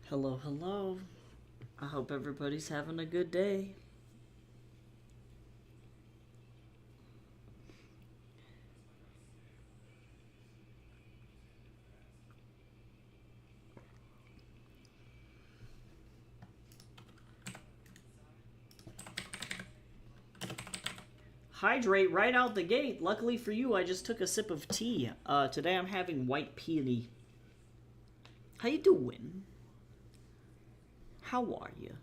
Hello, hello. I hope everybody's having a good day. Hydrate right out the gate. Luckily for you, I just took a sip of tea. Today I'm having white peony. How you doing? How are you?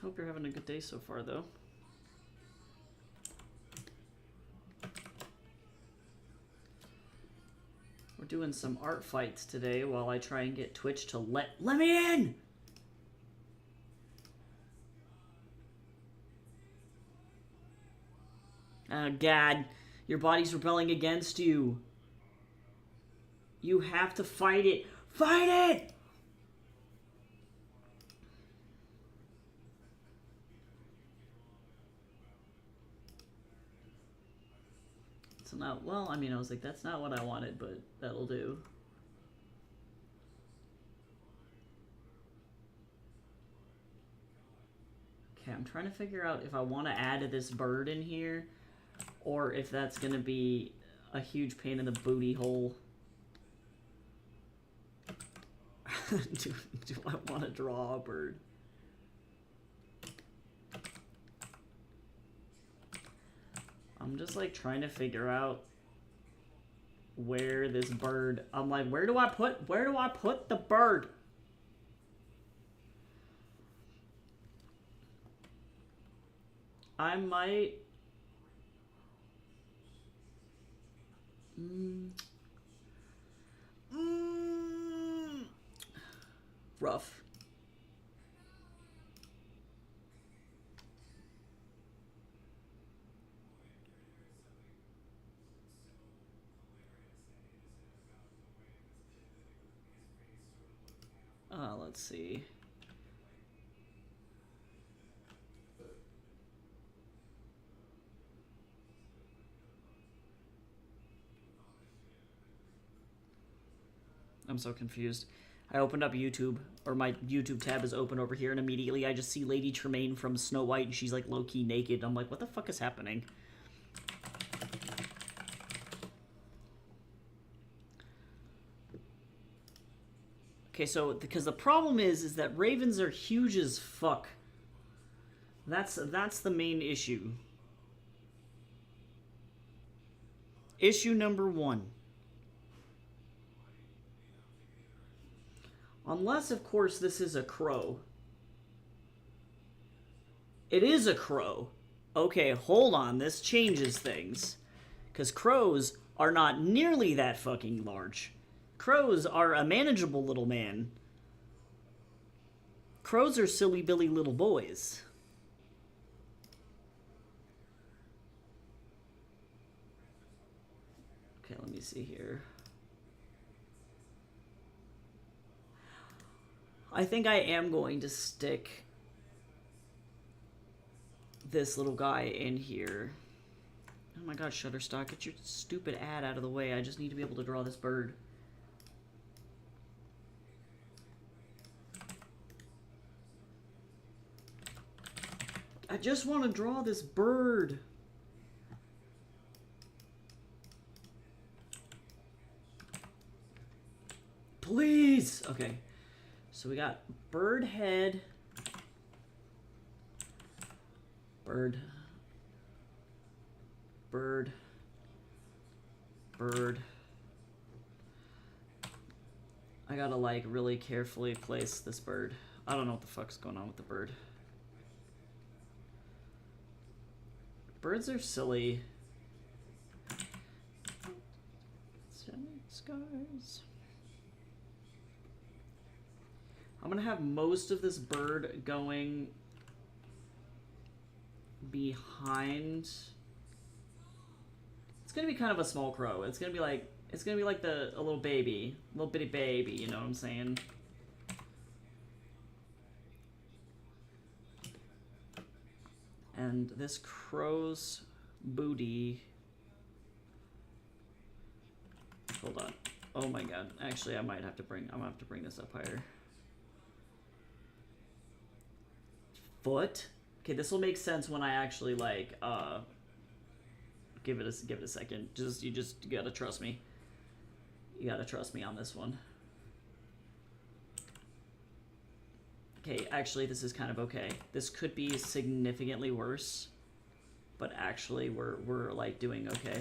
Hope you're having a good day so far, though. We're doing some art fights today while I try and get Twitch to let me in! Oh, God. Your body's rebelling against you. You have to fight it. Fight it! So now, well, I mean, I was like, that's not what I wanted, but that'll do. Okay, I'm trying to figure out if I want to add this bird in here, or if that's going to be a huge pain in the booty hole. do I want to draw a bird? I'm just like trying to figure out where this bird. I'm like, where do I put the bird? I might. Rough. Let's see. I'm so confused. I opened up YouTube, or my YouTube tab is open over here, and immediately I just see Lady Tremaine from Snow White, and she's like low-key naked. I'm like, what the fuck is happening? Okay, so because the problem is that ravens are huge as fuck. That's the main issue. Issue number one. Unless, of course, this is a crow. It is a crow. Okay, hold on. This changes things. Because crows are not nearly that fucking large. Crows are a manageable little man. Crows are silly billy little boys. Okay, let me see here. I think I am going to stick this little guy in here. Oh my god, Shutterstock, get your stupid ad out of the way. I just need to be able to draw this bird. I just want to draw this bird. Please! Okay. So we got bird head. Bird. Bird. Bird. I gotta, like, really carefully place this bird. I don't know what the fuck's going on with the bird. Birds are silly. Scars. I'm gonna have most of this bird going behind. It's gonna be kind of a small crow. It's gonna be like a little baby, little bitty baby. You know what I'm saying? And this crow's booty. Hold on. Oh my god. Actually, I'm gonna have to bring this up higher. Foot? Okay, this will make sense when I actually like give it a second. You gotta trust me. You gotta trust me on this one. Okay, actually this is kind of okay. This could be significantly worse, but actually we're like doing okay.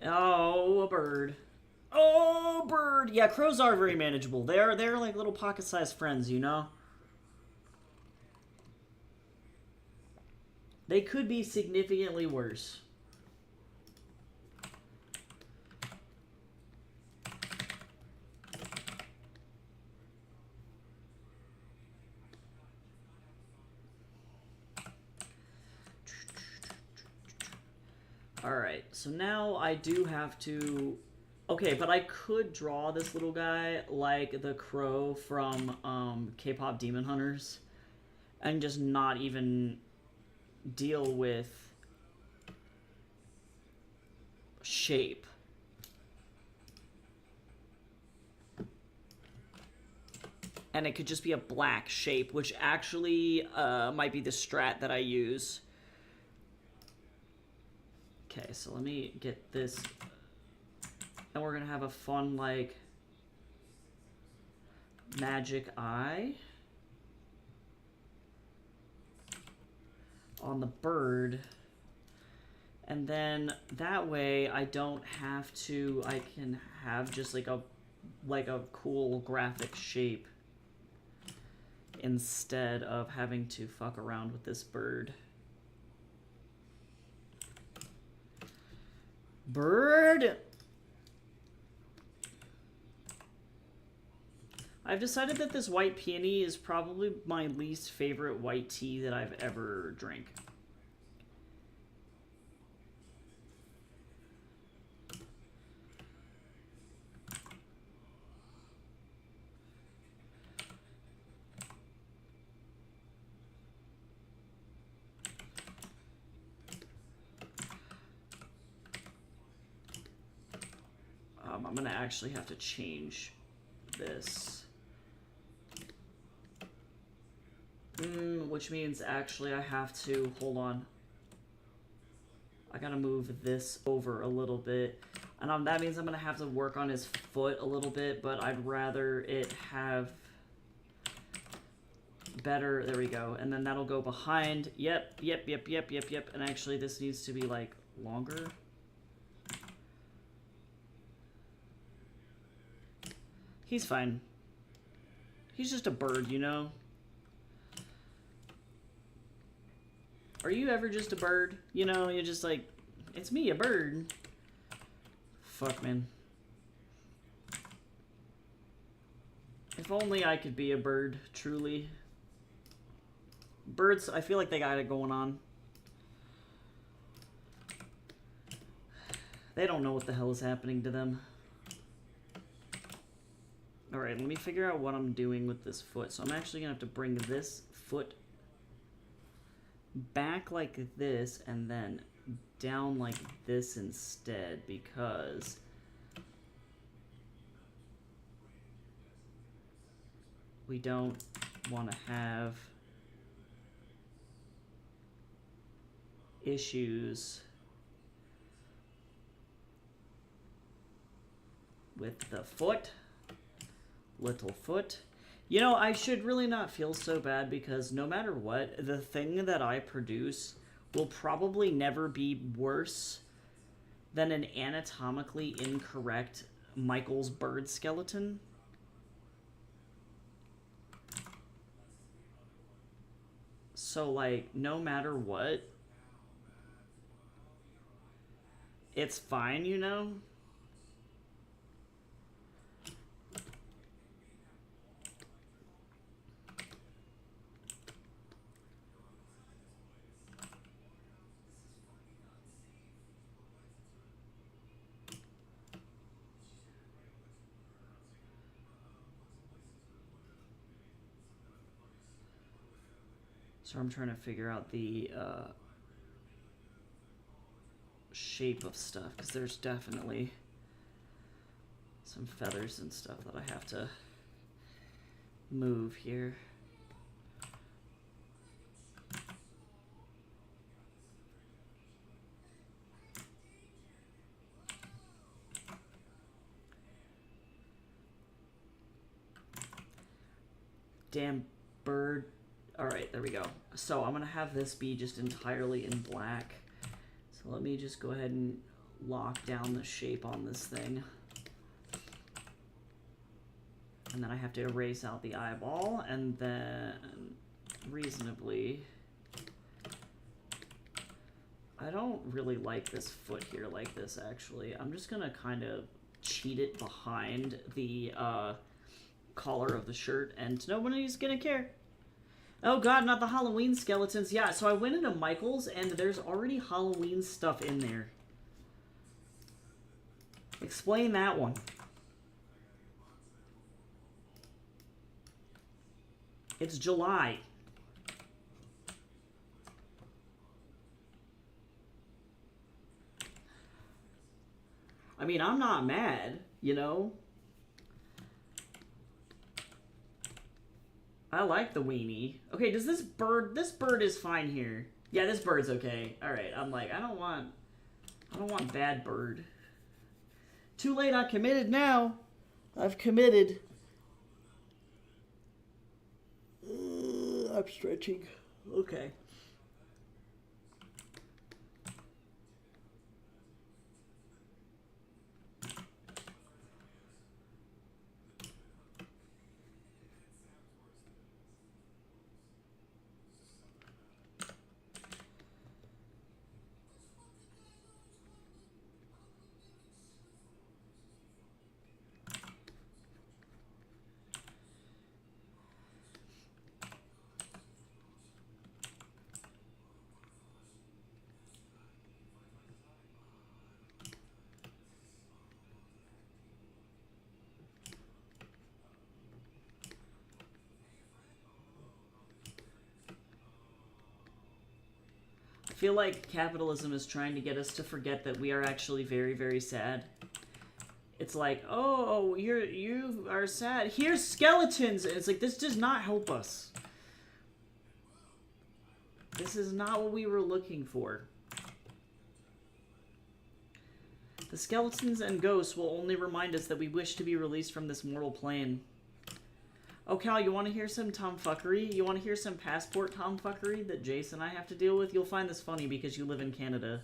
Oh, a bird. Oh, bird. Yeah, crows are very manageable. They're like little pocket-sized friends, you know? They could be significantly worse. Alright, so now I do have to... Okay, but I could draw this little guy like the crow from K-pop Demon Hunters and just not even deal with shape. And it could just be a black shape, which actually might be the strat that I use. Okay, so let me get this, and we're gonna have a fun, like, magic eye on the bird, and then that way I don't have to, I can have just like a cool graphic shape instead of having to fuck around with this bird. Bird! I've decided that this white peony is probably my least favorite white tea that I've ever drank. I'm gonna actually have to change this. Which means actually I have to, hold on. I gotta move this over a little bit. And that means I'm gonna have to work on his foot a little bit, but I'd rather it have better, there we go. And then that'll go behind, yep. And actually this needs to be like longer. He's fine. He's just a bird, you know? Are you ever just a bird? You know, you're just like, it's me, a bird. Fuck, man. If only I could be a bird, truly. Birds, I feel like they got it going on. They don't know what the hell is happening to them. Alright, let me figure out what I'm doing with this foot. So I'm actually going to have to bring this foot back like this and then down like this instead, because we don't want to have issues with the foot. Little foot. You know, I should really not feel so bad, because no matter what, the thing that I produce will probably never be worse than an anatomically incorrect Michael's bird skeleton. So, like, no matter what, it's fine, you know? So I'm trying to figure out the shape of stuff, because there's definitely some feathers and stuff that I have to move here. Damn bird. Alright, there we go. So I'm going to have this be just entirely in black. So let me just go ahead and lock down the shape on this thing. And then I have to erase out the eyeball, and then reasonably... I don't really like this foot here like this, actually. I'm just going to kind of cheat it behind the collar of the shirt, and nobody's going to care. Oh god, not the Halloween skeletons. Yeah, so I went into Michael's, and there's already Halloween stuff in there. Explain that one. It's July. I mean, I'm not mad, you know? I like the weenie. Okay, does this bird is fine here. Yeah, this bird's okay. Alright, I'm like, I don't want bad bird. Too late, I committed now. I've committed. I'm stretching. Okay. I feel like capitalism is trying to get us to forget that we are actually very, very sad. It's like, oh, you are sad. Here's skeletons! And it's like, this does not help us. This is not what we were looking for. The skeletons and ghosts will only remind us that we wish to be released from this mortal plane. Oh, Cal, you want to hear some tomfuckery? You want to hear some passport tomfuckery that Jason and I have to deal with? You'll find this funny because you live in Canada.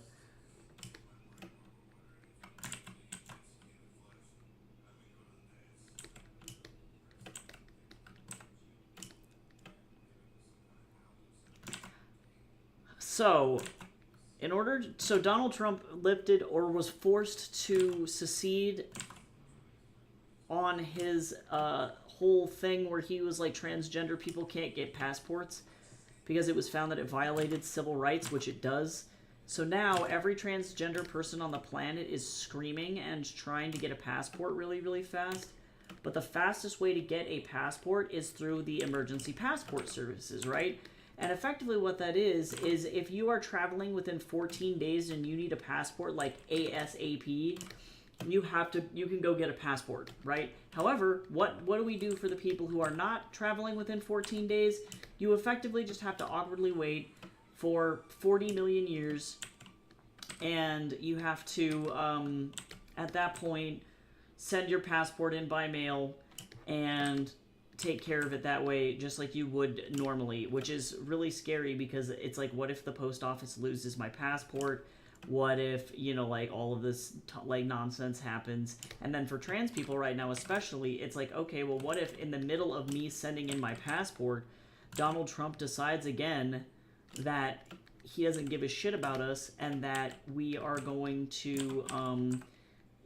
So, so Donald Trump lifted or was forced to secede on his whole thing where he was like, transgender people can't get passports because it was found that it violated civil rights, which it does. So now every transgender person on the planet is screaming and trying to get a passport really, really fast. But the fastest way to get a passport is through the emergency passport services, right? And effectively what that is if you are traveling within 14 days and you need a passport like ASAP, you can go get a passport, right? However, what do we do for the people who are not traveling within 14 days? You effectively just have to awkwardly wait for 40 million years, and you have to, at that point, send your passport in by mail and take care of it that way, just like you would normally, which is really scary because it's like, what if the post office loses my passport? What if, you know, like all of this like nonsense happens? And then for trans people right now especially, it's like, okay, well, what if in the middle of me sending in my passport, Donald Trump decides again that he doesn't give a shit about us and that we are going to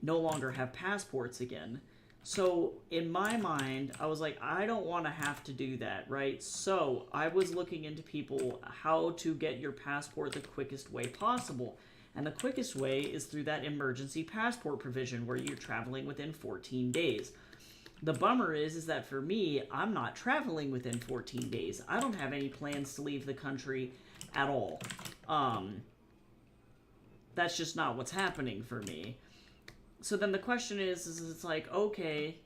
no longer have passports again? So in my mind, I was like, I don't want to have to do that, right? So I was looking into people how to get your passport the quickest way possible. And the quickest way is through that emergency passport provision where you're traveling within 14 days. The bummer is that for me, I'm not traveling within 14 days. I don't have any plans to leave the country at all. That's just not what's happening for me. So then the question is it's like, okay,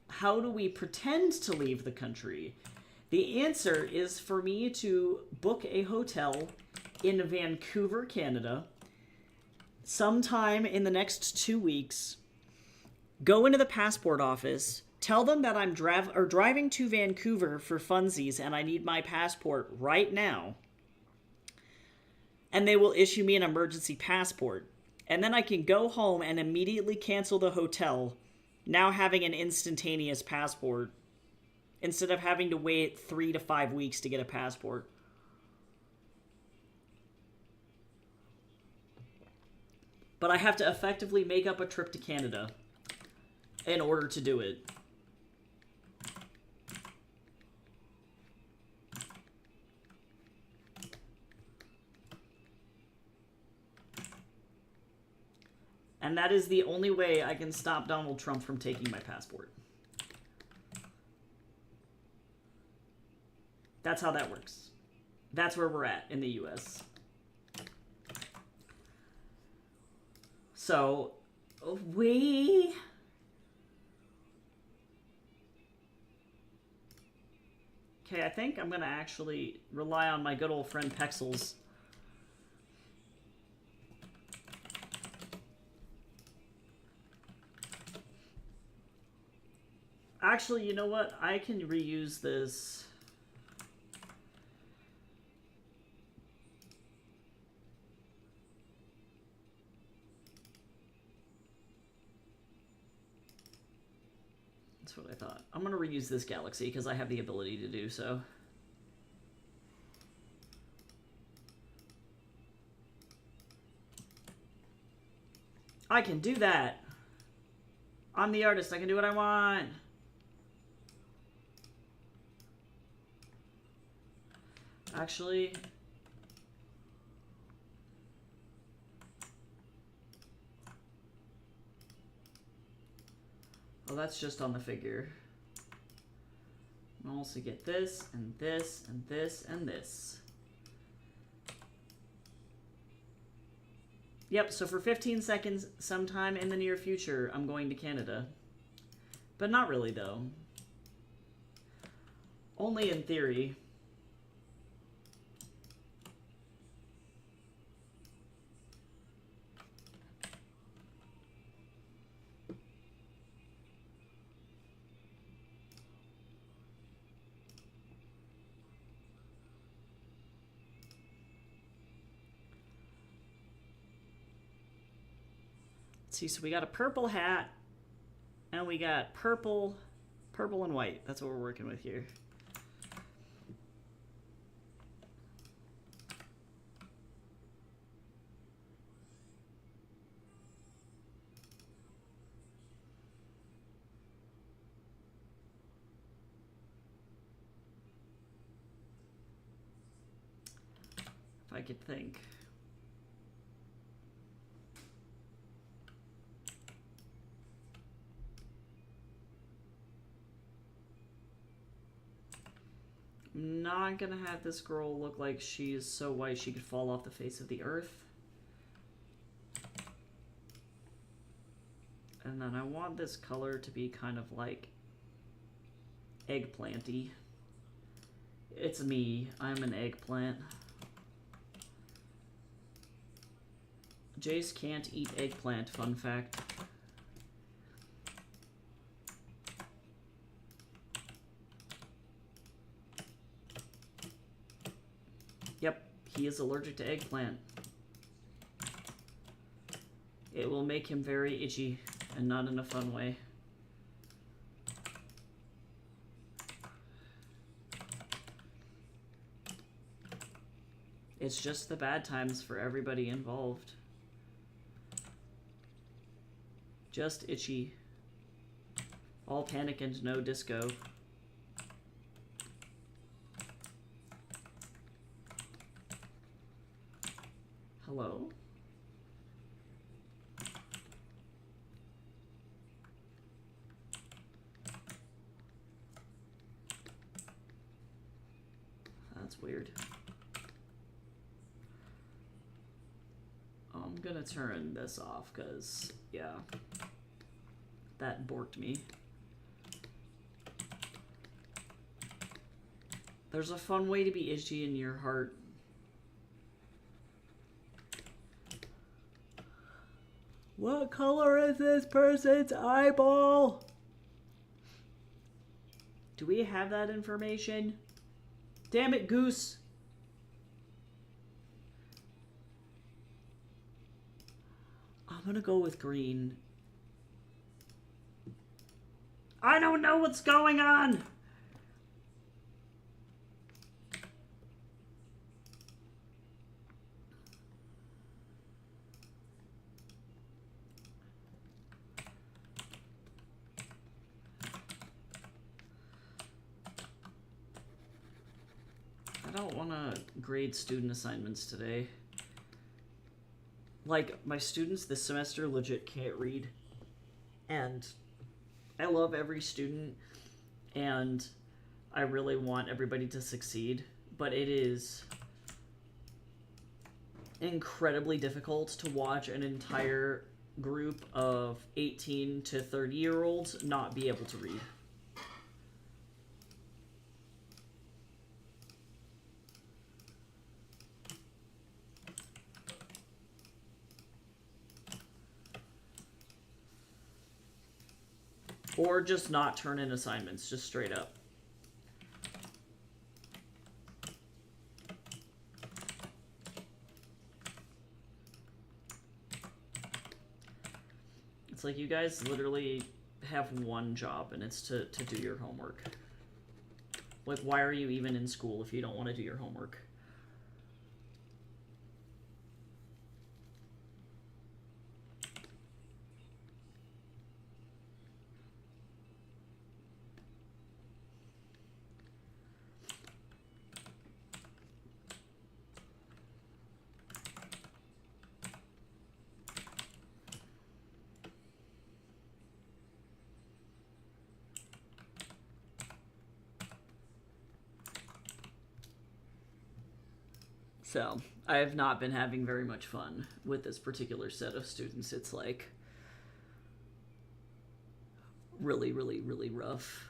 how do we pretend to leave the country? The answer is for me to book a hotel in Vancouver, Canada, sometime in the next 2 weeks, go into the passport office, tell them that I'm driving to Vancouver for funsies and I need my passport right now, and they will issue me an emergency passport. And then I can go home and immediately cancel the hotel, now having an instantaneous passport, instead of having to wait 3 to 5 weeks to get a passport. But I have to effectively make up a trip to Canada in order to do it. And that is the only way I can stop Donald Trump from taking my passport. That's how that works. That's where we're at in the US. So, we... Okay, I think I'm going to actually rely on my good old friend Pexels. Actually, you know what? I can reuse this. That's what I thought. I'm going to reuse this galaxy because I have the ability to do so. I can do that. I'm the artist. I can do what I want. Actually... well, that's just on the figure. I'll also get this, and this, and this, and this. Yep, so for 15 seconds, sometime in the near future, I'm going to Canada. But not really, though. Only in theory. See, so we got a purple hat, and we got purple and white. That's what we're working with here. If I could think. I'm not gonna have this girl look like she is so white she could fall off the face of the earth. And then I want this color to be kind of like eggplanty. It's me. I'm an eggplant. Jace can't eat eggplant, fun fact. Yep, he is allergic to eggplant. It will make him very itchy, and not in a fun way. It's just the bad times for everybody involved. Just itchy. All panic and no disco. Hello? That's weird. I'm gonna turn this off because, yeah, that borked me. There's a fun way to be itchy in your heart. What color is this person's eyeball? Do we have that information? Damn it, Goose. I'm gonna go with green. I don't know what's going on! I don't want to grade student assignments today. Like, my students this semester legit can't read. And I love every student, and I really want everybody to succeed. But it is incredibly difficult to watch an entire group of 18 to 30-year-olds not be able to read. Or just not turn in assignments, just straight up. It's like you guys literally have one job, and it's to do your homework. Like, why are you even in school if you don't want to do your homework? So, I have not been having very much fun with this particular set of students. It's like really, really, really rough.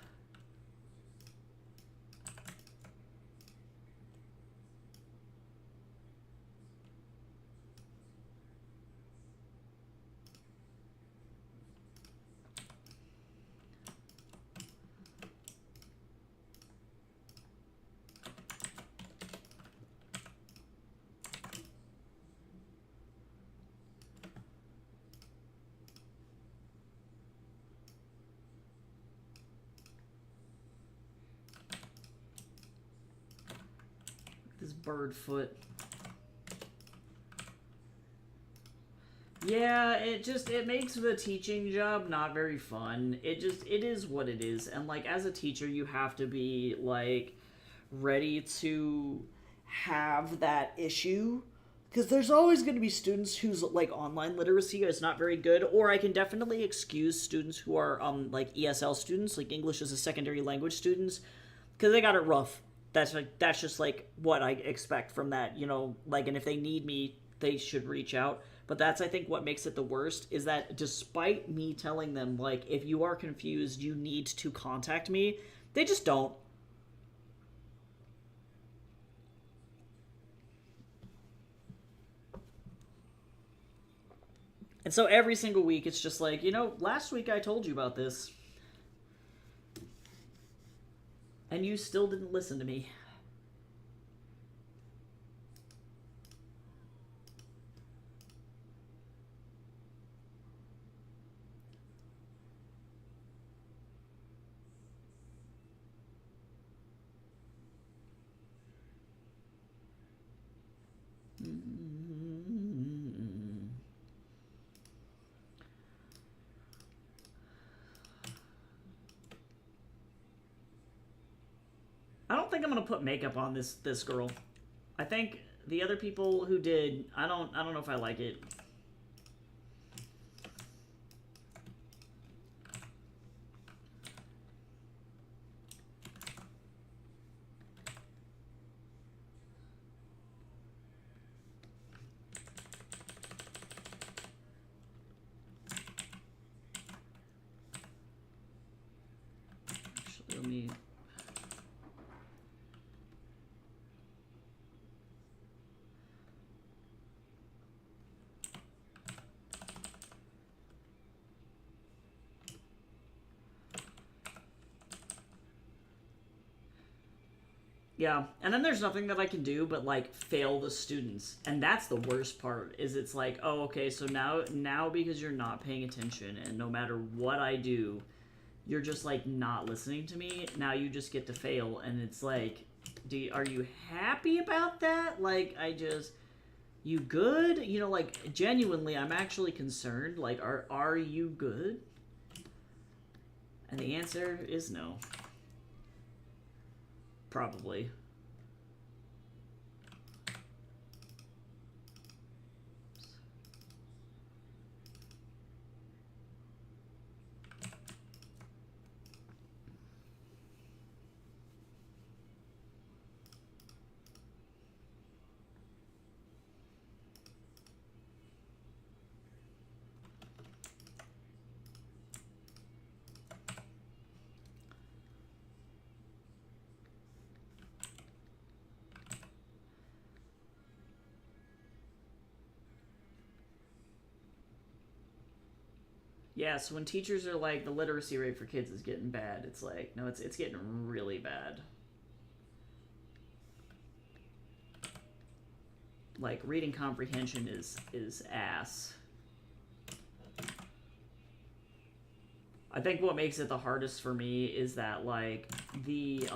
This bird foot. Yeah, it makes the teaching job not very fun. It is what it is. And like as a teacher, you have to be like ready to have that issue, because there's always going to be students whose like online literacy is not very good, or I can definitely excuse students who are like ESL students, like English as a secondary language students, because they got it rough. That's just like what I expect from that, you know, like, and if they need me, they should reach out. But that's, I think, what makes it the worst, is that despite me telling them, like, if you are confused, you need to contact me, they just don't. And so every single week, it's just like, you know, last week I told you about this, and you still didn't listen to me. think I'm gonna put makeup on this girl. I think the other people who did, I don't know if I like it. Actually, let me. Yeah, and then there's nothing that I can do but like fail the students, and that's the worst part. Is it's like, oh, okay, so now because you're not paying attention, and no matter what I do, you're just like not listening to me. Now you just get to fail, and it's like, are you happy about that? Like, you good? You know, like genuinely, I'm actually concerned. Like, are you good? And the answer is no. Probably. Yeah, so when teachers are like, the literacy rate for kids is getting bad, it's like, no, it's getting really bad. Like, reading comprehension is ass. I think what makes it the hardest for me is that, like, the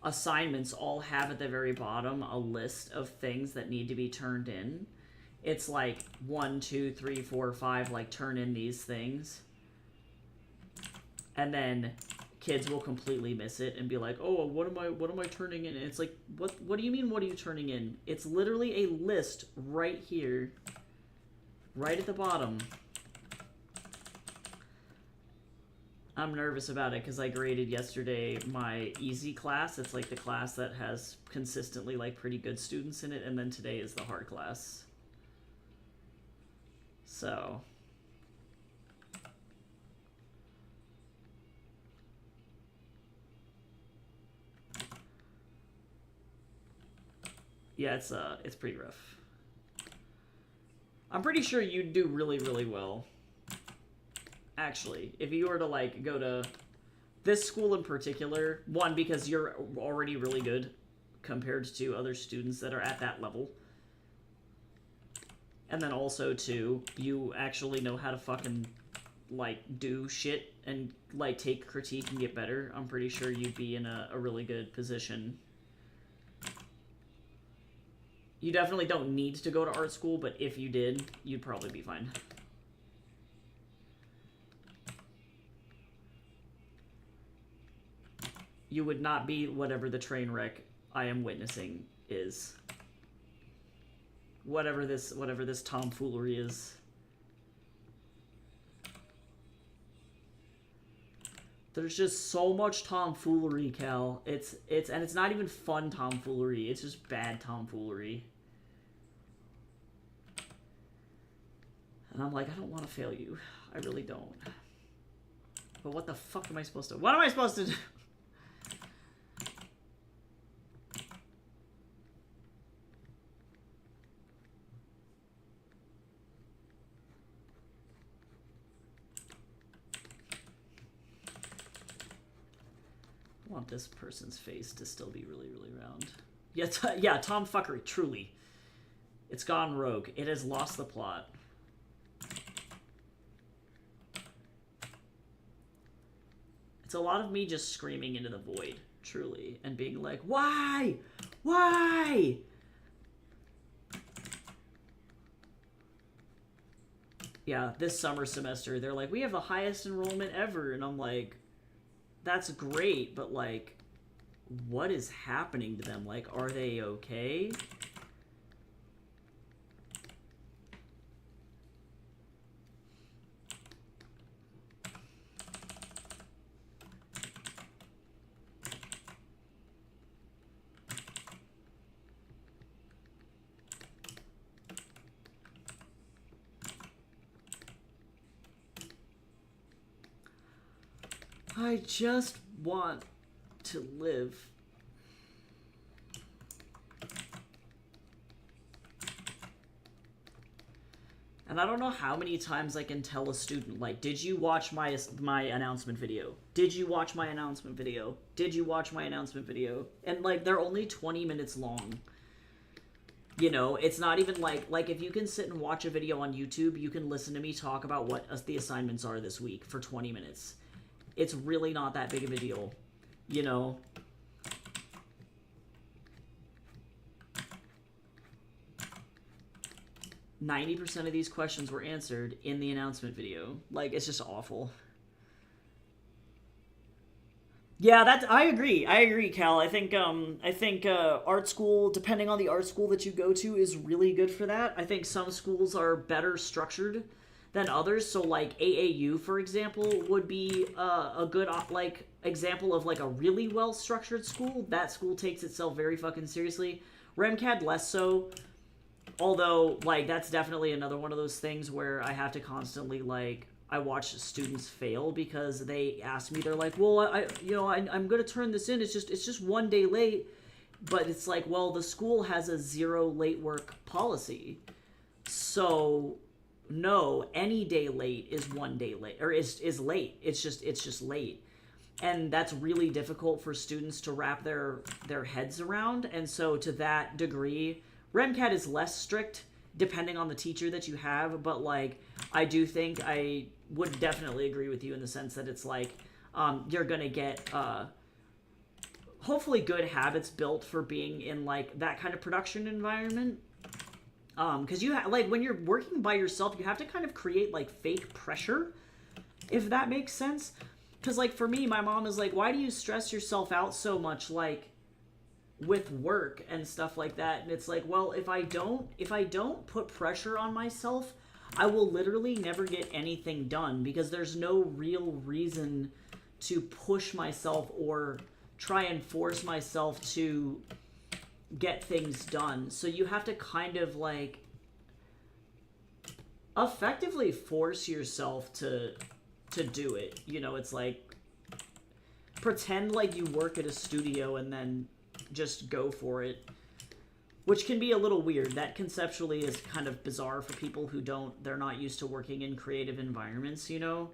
assignments all have at the very bottom a list of things that need to be turned in. It's like 1, 2, 3, 4, 5, like turn in these things. And then kids will completely miss it and be like, oh, what am I turning in? And it's like, what do you mean, what are you turning in? It's literally a list right here, right at the bottom. I'm nervous about it because I graded yesterday my easy class. It's like the class that has consistently like pretty good students in it, and then today is the hard class. So yeah, it's pretty rough. I'm pretty sure you'd do really, really well. Actually, if you were to like go to this school in particular, one, because you're already really good compared to other students that are at that level. And then also, too, you actually know how to fucking, like, do shit and, like, take critique and get better. I'm pretty sure you'd be in a really good position. You definitely don't need to go to art school, but if you did, you'd probably be fine. You would not be whatever the train wreck I am witnessing is. Whatever this tomfoolery is. There's just so much tomfoolery, Cal. And it's not even fun tomfoolery. It's just bad tomfoolery. And I'm like, I don't want to fail you. I really don't. But what the fuck am I supposed to... What am I supposed to do? I want this person's face to still be really, really round. Yeah, yeah, Tom fuckery, truly. It's gone rogue. It has lost the plot. It's a lot of me just screaming into the void, truly, and being like, why? Why? Yeah, this summer semester, they're like, we have the highest enrollment ever, and I'm like, that's great, but like, what is happening to them? Like, are they okay? I just want to live. And I don't know how many times I can tell a student, like, did you watch my announcement video? Did you watch my announcement video? Did you watch my announcement video? And, like, they're only 20 minutes long. You know, it's not even like if you can sit and watch a video on YouTube, you can listen to me talk about what the assignments are this week for 20 minutes. It's really not that big of a deal, you know? %90 of these questions were answered in the announcement video. Like, it's just awful. Yeah, I agree, Cal. I think art school, depending on the art school that you go to, is really good for that. I think some schools are better structured than others. So, like, AAU, for example, would be a good, like, example of, like, a really well-structured school. That school takes itself very fucking seriously. REMCAD less so. Although, like, that's definitely another one of those things where I have to constantly, like, I watch students fail because they ask me, they're like, well, I'm going to turn this in. It's just 1 day late. But it's like, well, the school has a 0 late work policy. So, no, any day late is 1 day late, or is late. It's just late. And that's really difficult for students to wrap their heads around. And so to that degree, REMCAD is less strict depending on the teacher that you have, but, like, I do think I would definitely agree with you in the sense that it's like you're gonna get hopefully good habits built for being in, like, that kind of production environment. Because you like, when you're working by yourself, you have to kind of create, like, fake pressure, if that makes sense. Because, like, for me, my mom is like, why do you stress yourself out so much, like, with work and stuff like that? And it's like, well, if I don't put pressure on myself, I will literally never get anything done, because there's no real reason to push myself or try and force myself to get things done. So you have to kind of, like, effectively force yourself to do it. You know, it's like, pretend like you work at a studio and then just go for it, which can be a little weird. That conceptually is kind of bizarre for people who they're not used to working in creative environments, you know?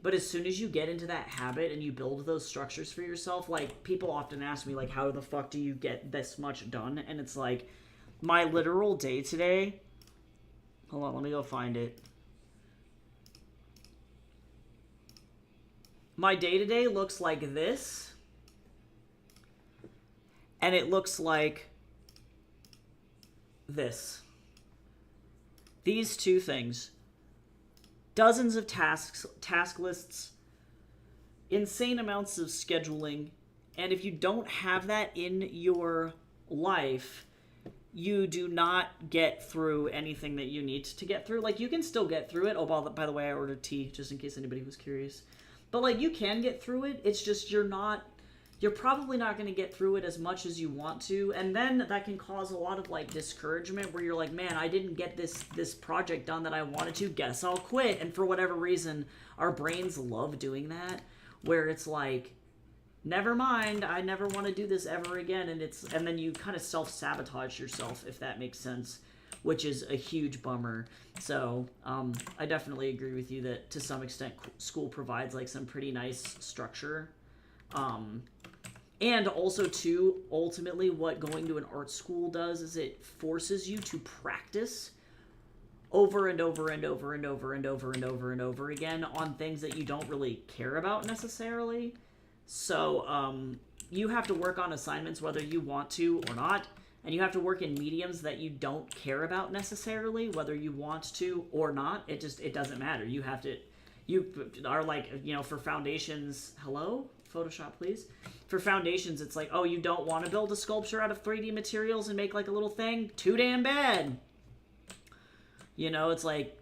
But as soon as you get into that habit and you build those structures for yourself, like, people often ask me, like, how the fuck do you get this much done? And it's like, my literal day today, hold on, let me go find it. My day-to-day looks like this, and it looks like this. These two things. Dozens of tasks, task lists, insane amounts of scheduling, and if you don't have that in your life, you do not get through anything that you need to get through. Like, you can still get through it. Oh, by the way, I ordered tea, just in case anybody was curious. But, like, you can get through it. It's just you're probably not going to get through it as much as you want to. And then that can cause a lot of, like, discouragement where you're like, man, I didn't get this project done that I wanted to. Guess I'll quit. And for whatever reason, our brains love doing that, where it's like, never mind, I never want to do this ever again. And then you kind of self-sabotage yourself, if that makes sense, which is a huge bummer. So I definitely agree with you that to some extent school provides, like, some pretty nice structure. And also, too, ultimately what going to an art school does is it forces you to practice over and over and over and over and over and over and over again on things that you don't really care about necessarily. So you have to work on assignments whether you want to or not. And you have to work in mediums that you don't care about necessarily, whether you want to or not. It doesn't matter. You have You are like, you know, for foundations, hello? Photoshop, please. For foundations, it's like, oh, you don't want to build a sculpture out of 3D materials and make like a little thing? Too damn bad. You know, it's like,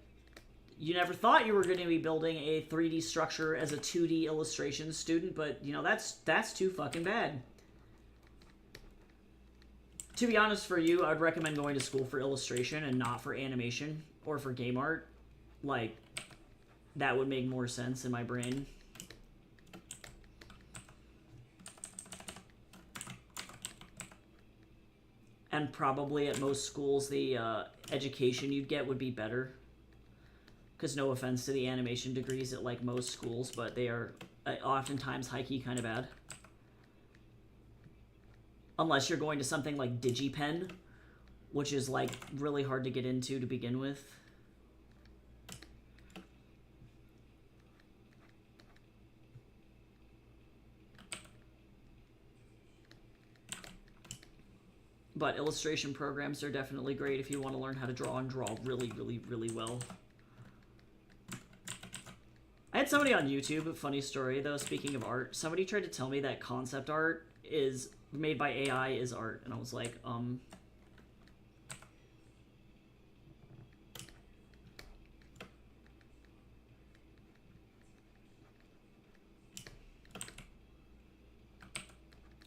you never thought you were going to be building a 3D structure as a 2D illustration student, but, you know, that's too fucking bad. To be honest, for you, I'd recommend going to school for illustration and not for animation or for game art. Like, that would make more sense in my brain. And probably at most schools, the education you'd get would be better. Because no offense to the animation degrees at like most schools, but they are oftentimes high-key kind of bad. Unless you're going to something like DigiPen, which is like really hard to get into to begin with. But illustration programs are definitely great if you want to learn how to draw and draw really, really, really well. I had somebody on YouTube, funny story though, speaking of art, somebody tried to tell me that concept art is made by AI is art, and I was like,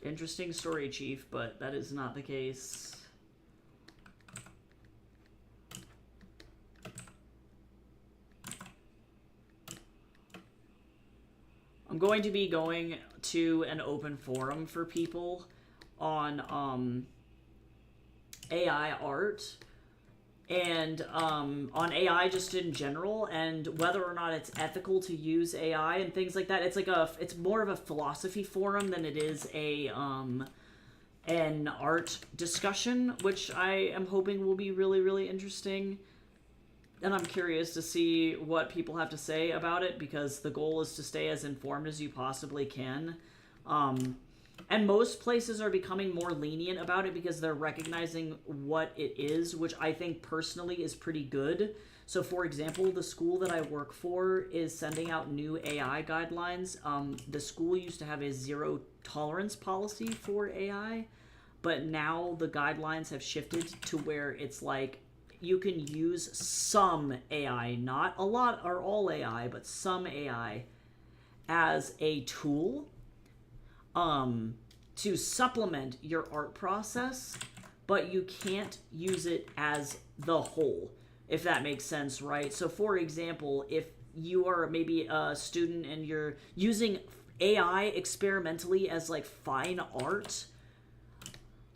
Interesting story, Chief, but that is not the case. I'm going to be going to an open forum for people on AI art and on AI just in general, and whether or not it's ethical to use AI and things like that. It's like it's more of a philosophy forum than it is a an art discussion, which I am hoping will be really, really interesting. And I'm curious to see what people have to say about it, because the goal is to stay as informed as you possibly can. And most places are becoming more lenient about it because they're recognizing what it is, which I think personally is pretty good. So, for example, the school that I work for is sending out new AI guidelines. The school used to have a zero tolerance policy for AI, but now the guidelines have shifted to where it's like, you can use some AI, not a lot or all AI, but some AI as a tool to supplement your art process, but you can't use it as the whole, if that makes sense, right? So for example, if you are maybe a student and you're using AI experimentally as like fine art,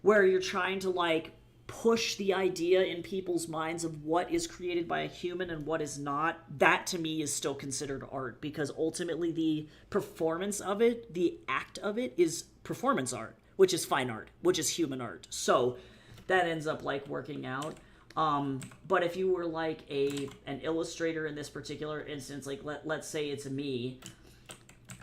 where you're trying to like push the idea in people's minds of what is created by a human and what is not, that to me is still considered art, because ultimately the performance of it, the act of it, is performance art, which is fine art, which is human art. So that ends up like working out. But if you were like an illustrator in this particular instance, like let's say it's me,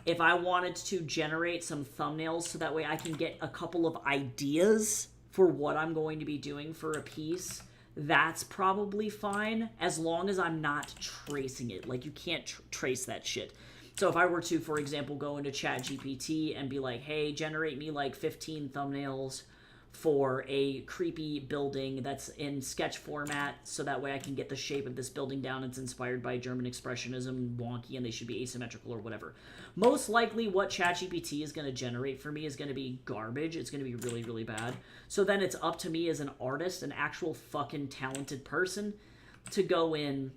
if I wanted to generate some thumbnails so that way I can get a couple of ideas for what I'm going to be doing for a piece, that's probably fine, as long as I'm not tracing it. Like, you can't trace that shit. So if I were to, for example, go into ChatGPT and be like, hey, generate me like 15 thumbnails for a creepy building that's in sketch format, so that way I can get the shape of this building down. It's inspired by German Expressionism, wonky, and they should be asymmetrical or whatever. Most likely what ChatGPT is going to generate for me is going to be garbage. It's going to be really, really bad. So then it's up to me as an artist, an actual fucking talented person, to go in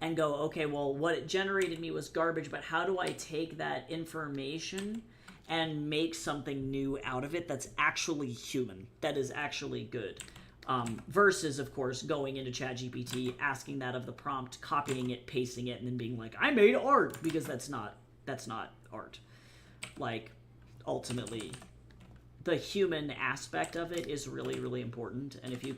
and go, okay, well, what it generated me was garbage, but how do I take that information and make something new out of it that's actually human, that is actually good? Versus, of course, going into ChatGPT, asking that of the prompt, copying it, pasting it, and then being like, I made art, because that's not art. Like, ultimately, the human aspect of it is really, really important, and if you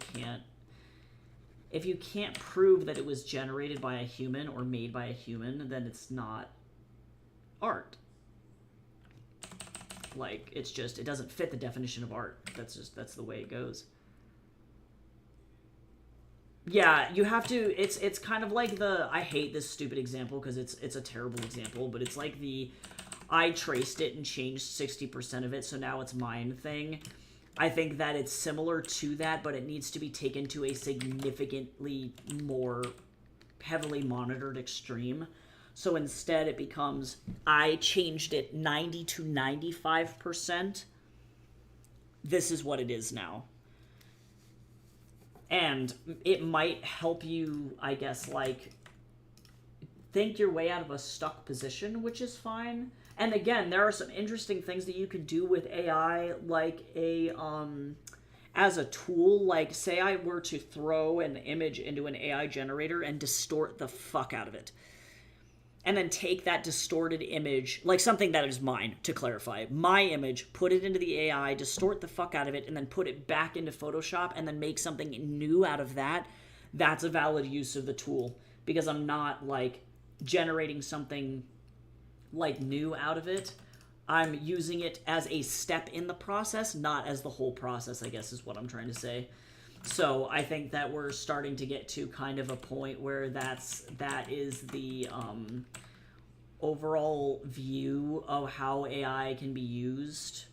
can't prove that it was generated by a human or made by a human, then it's not art. Like, it's just, it doesn't fit the definition of art. That's the way it goes. Yeah, you have to. It's kind of like the. I hate this stupid example because it's a terrible example, but it's like the. I traced it and changed 60% of it, so now it's mine thing. I think that it's similar to that, but it needs to be taken to a significantly more heavily monitored extreme. So instead, it becomes I changed it 90 to 95%. This is what it is now. And it might help you, I guess, like, think your way out of a stuck position, which is fine. And again, there are some interesting things that you can do with AI, like as a tool. Like, say I were to throw an image into an AI generator and distort the fuck out of it. And then take that distorted image, like something that is mine, to clarify, my image, put it into the AI, distort the fuck out of it, and then put it back into Photoshop and then make something new out of that. That's a valid use of the tool, because I'm not, like, generating something, like, new out of it. I'm using it as a step in the process, not as the whole process, I guess is what I'm trying to say. So I think that we're starting to get to kind of a point where that is the overall view of how AI can be used,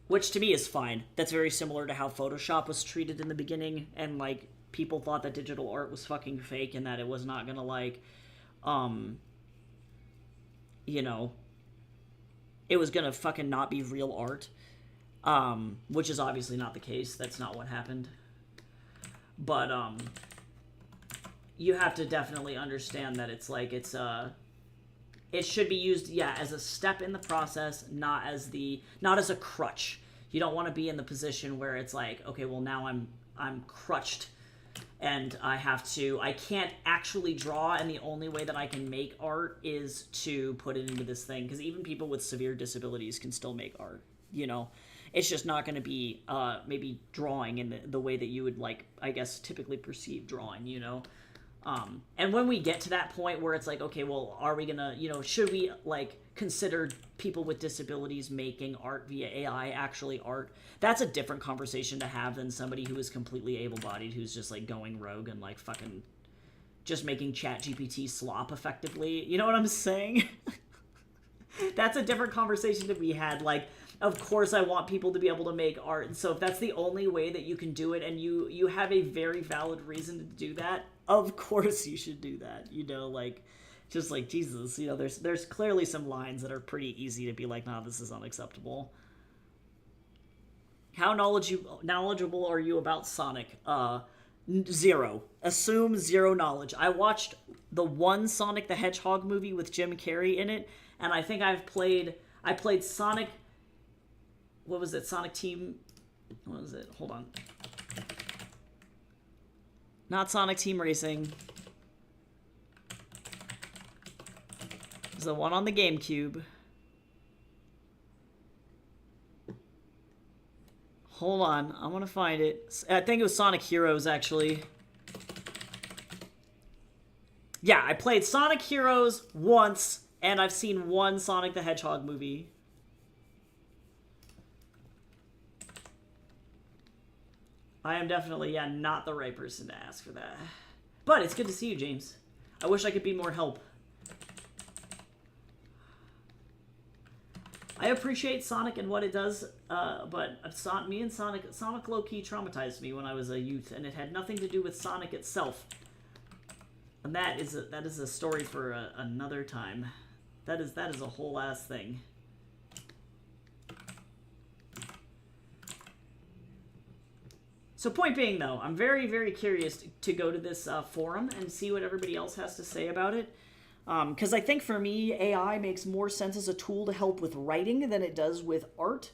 which to me is fine. That's very similar to how Photoshop was treated in the beginning, and like people thought that digital art was fucking fake and that it was not gonna like, you know, it was gonna fucking not be real art. Which is obviously not the case. That's not what happened. But, you have to definitely understand that it's like, it should be used, yeah, as a step in the process, not as a crutch. You don't want to be in the position where it's like, okay, well now I'm crutched and I can't actually draw, and the only way that I can make art is to put it into this thing, because even people with severe disabilities can still make art, you know? It's just not going to be maybe drawing in the way that you would, like, I guess, typically perceive drawing, you know? And when we get to that point where it's like, okay, well, are we going to, you know, should we, like, consider people with disabilities making art via AI actually art? That's a different conversation to have than somebody who is completely able-bodied, who's just, like, going rogue and, like, fucking just making ChatGPT slop effectively. You know what I'm saying? That's a different conversation to be had, like, of course I want people to be able to make art, and so if that's the only way that you can do it, and you have a very valid reason to do that, of course you should do that, you know, like, just like, Jesus, you know, there's clearly some lines that are pretty easy to be like, nah, this is unacceptable. How knowledgeable are you about Sonic? Zero. Assume zero knowledge. I watched the one Sonic the Hedgehog movie with Jim Carrey in it, and I think I played Sonic. What was it? Sonic Team. What was it? Hold on. Not Sonic Team Racing. It was the one on the GameCube. Hold on. I want to find it. I think it was Sonic Heroes, actually. Yeah, I played Sonic Heroes once, and I've seen one Sonic the Hedgehog movie. I am definitely, yeah, not the right person to ask for that. But it's good to see you, James. I wish I could be more help. I appreciate Sonic and what it does, but Sonic low-key traumatized me when I was a youth, and it had nothing to do with Sonic itself. And that is a story for another time. That is a whole ass thing. So point being, though, I'm very, very curious to go to this forum and see what everybody else has to say about it. Because I think for me, AI makes more sense as a tool to help with writing than it does with art.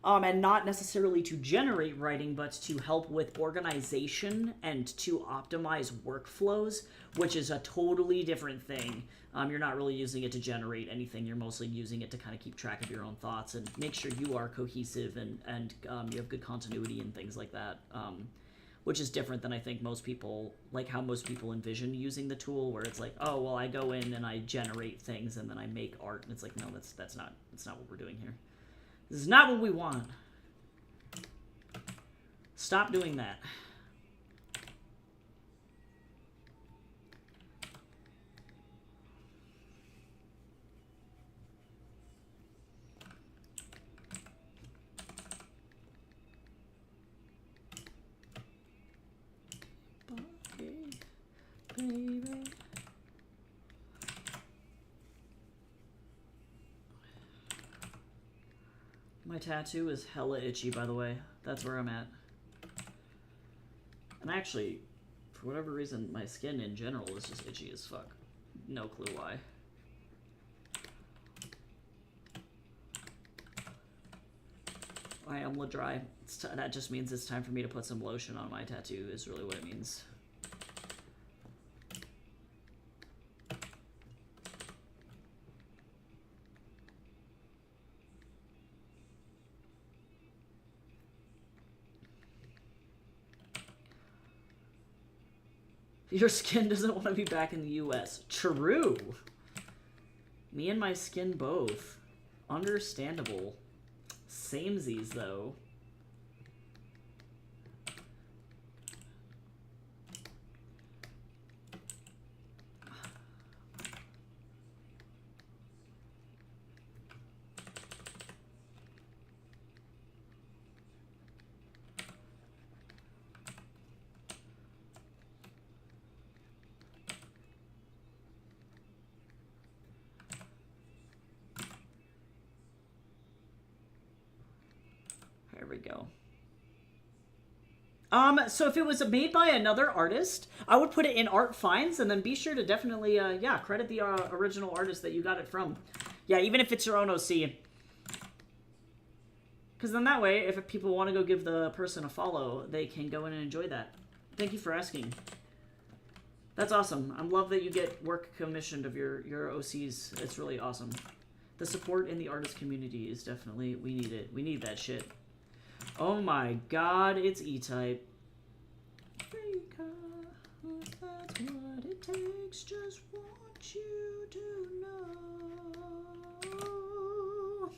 And not necessarily to generate writing, but to help with organization and to optimize workflows, which is a totally different thing. You're not really using it to generate anything. You're mostly using it to kind of keep track of your own thoughts and make sure you are cohesive and you have good continuity and things like that. Which is different than I think most people, like how most people envision using the tool, where it's like, oh, well, I go in and I generate things and then I make art. And it's like, no, that's not what we're doing here. This is not what we want. Stop doing that. My tattoo is hella itchy, by the way. That's where I'm at. And actually, for whatever reason, my skin in general is just itchy as fuck. No clue why. I am dry. That just means it's time for me to put some lotion on my tattoo, is really what it means. Your skin doesn't want to be back in the US. True. Me and my skin both. Understandable. Samesies, though. There we go. So if it was made by another artist, I would put it in art finds, and then be sure to definitely, yeah, credit the original artist that you got it from. Yeah, even if it's your own OC. Because then that way, if people want to go give the person a follow, they can go in and enjoy that. Thank you for asking. That's awesome. I love that you get work commissioned of your OCs. It's really awesome. The support in the artist community is definitely, we need it. We need that shit. Oh my god, it's E-Type. Because that's what it takes, just want you to know.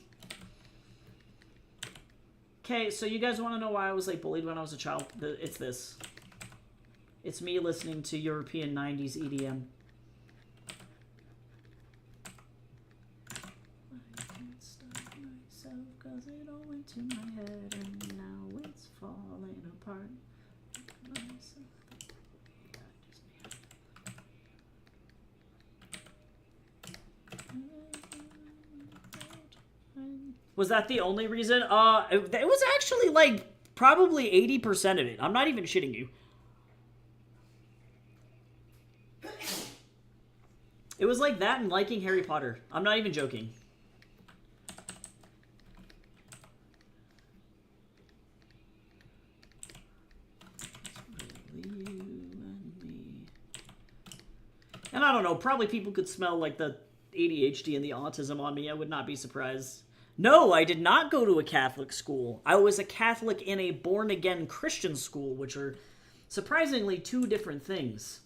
Okay, so you guys want to know why I was like bullied when I was a child? It's this. It's me listening to European 90s EDM. I can't stop myself because it all went to my head and now it's falling apart. Was that the only reason? It was actually like probably 80% of it. I'm not even shitting you. It was like that and liking Harry Potter. I'm not even joking. And I don't know, probably people could smell like the ADHD and the autism on me. I would not be surprised. No, I did not go to a Catholic school. I was a Catholic in a born-again Christian school, which are surprisingly two different things.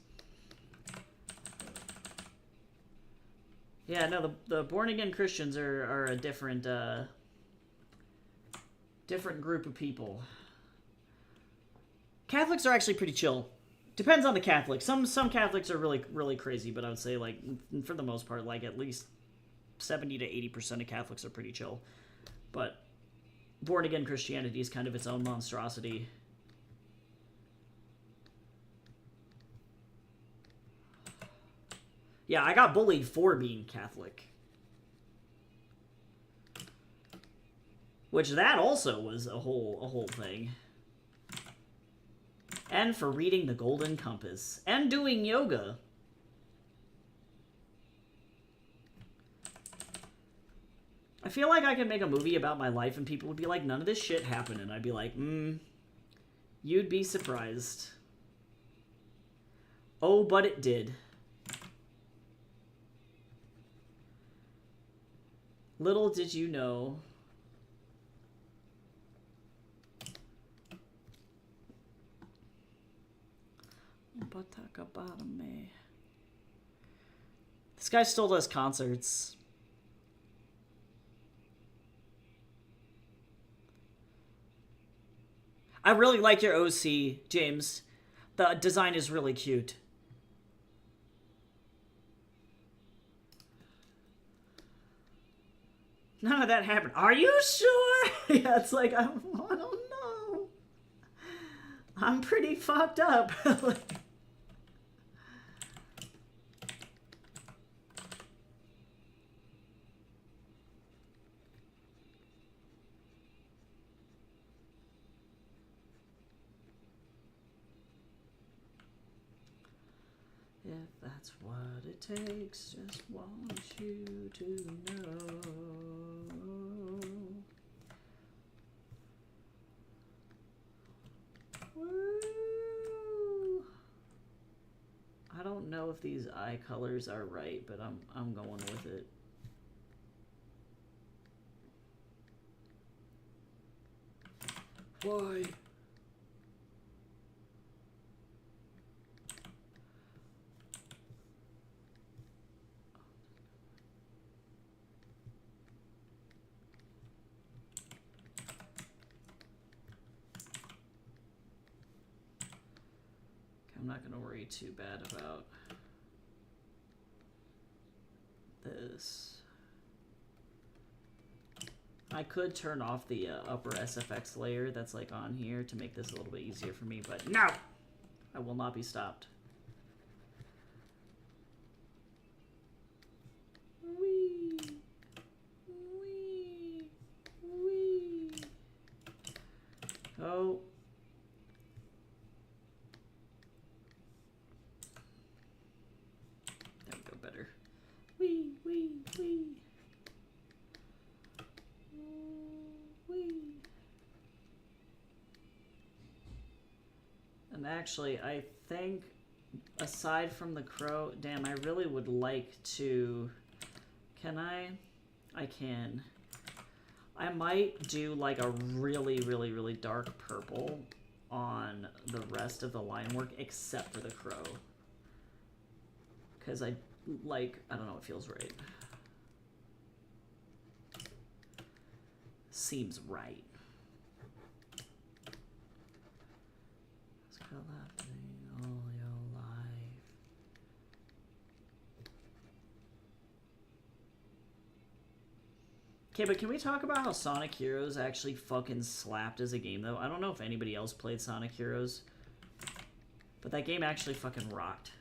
Yeah, no, the born-again Christians are a different, different group of people. Catholics are actually pretty chill. Depends on the Catholic. Some Catholics are really, really crazy, but I would say, like, for the most part, like, at least 70 to 80% of Catholics are pretty chill. But born-again Christianity is kind of its own monstrosity. Yeah, I got bullied for being Catholic. Which that also was a whole thing. And for reading The Golden Compass. And doing yoga. I feel like I could make a movie about my life and people would be like, none of this shit happened. And I'd be like, you'd be surprised. Oh, but it did. Little did you know. This guy still does concerts. I really like your OC, James. The design is really cute. None of that happened. Are you sure? Yeah, it's like, I don't know. I'm pretty fucked up. if that's what it takes, just want you to know. Woo! I don't know if these eye colors are right, but I'm going with it. Why? I'm not going to worry too bad about this. I could turn off the upper SFX layer that's like on here to make this a little bit easier for me, but no! I will not be stopped. Wee! Wee! Wee! Oh. There we go, better. Wee! Wee! Wee! And actually, I think, aside from the crow, damn, I really would like to, can I? I can. I might do like a really, really, really dark purple on the rest of the line work, except for the crow. Because I don't know, it feels right. Seems right. Happening all your life. Okay, but can we talk about how Sonic Heroes actually fucking slapped as a game, though? I don't know if anybody else played Sonic Heroes, but that game actually fucking rocked.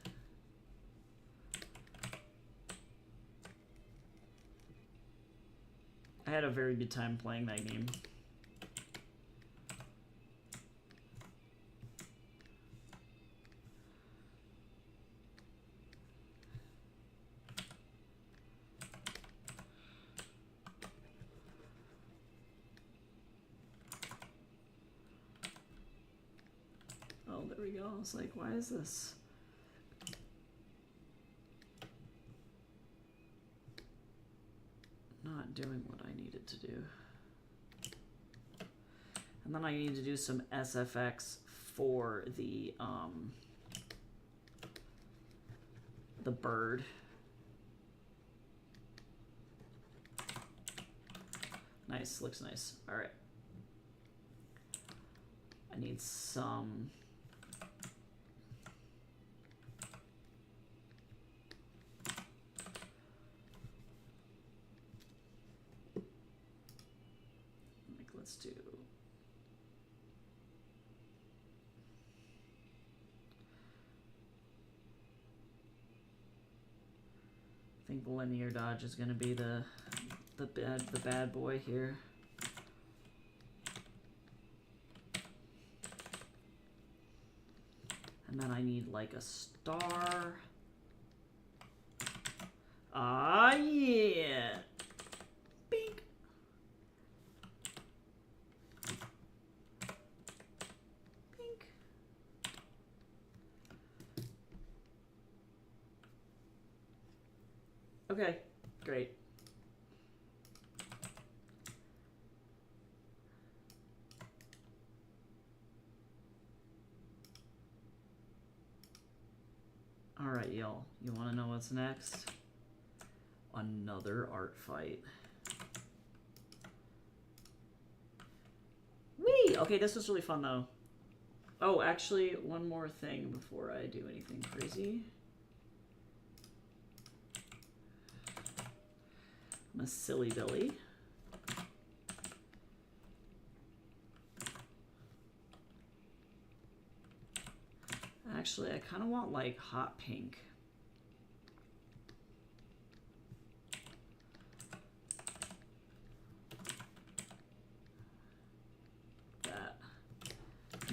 I had a very good time playing that game. Oh, there we go. I was like, why is this? Not doing what I needed to do. And then I need to do some SFX for the bird. Nice, looks nice. All right. I need some. Let's do. I think the linear dodge is going to be the bad boy here. And then I need like a star. Ah, yeah. Bink. Bink. Okay, great. All right, y'all. You want to know what's next? Another art fight. Whee! Okay, this was really fun, though. Oh, actually, one more thing before I do anything crazy. I'm a silly Billy. Actually, I kind of want, like, hot pink. That.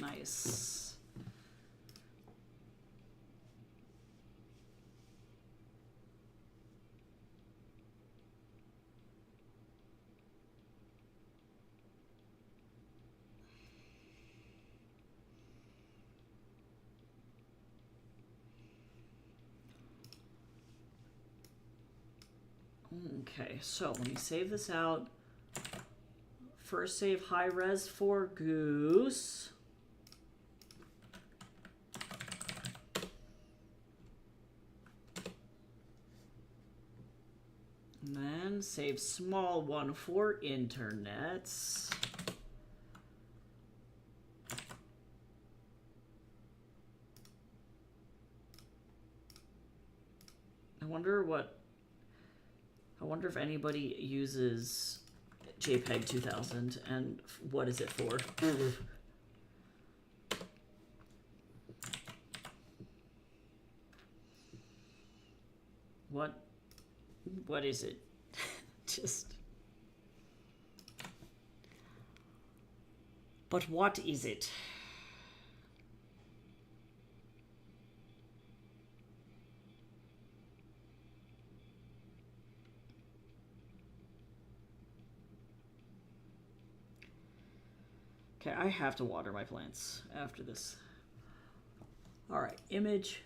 Nice. Okay, so let me save this out. First save high res for Goose. And then save small one for internets. I wonder if anybody uses JPEG 2000 and what is it for? What is it? Just. But what is it? Okay, I have to water my plants after this. Alright, image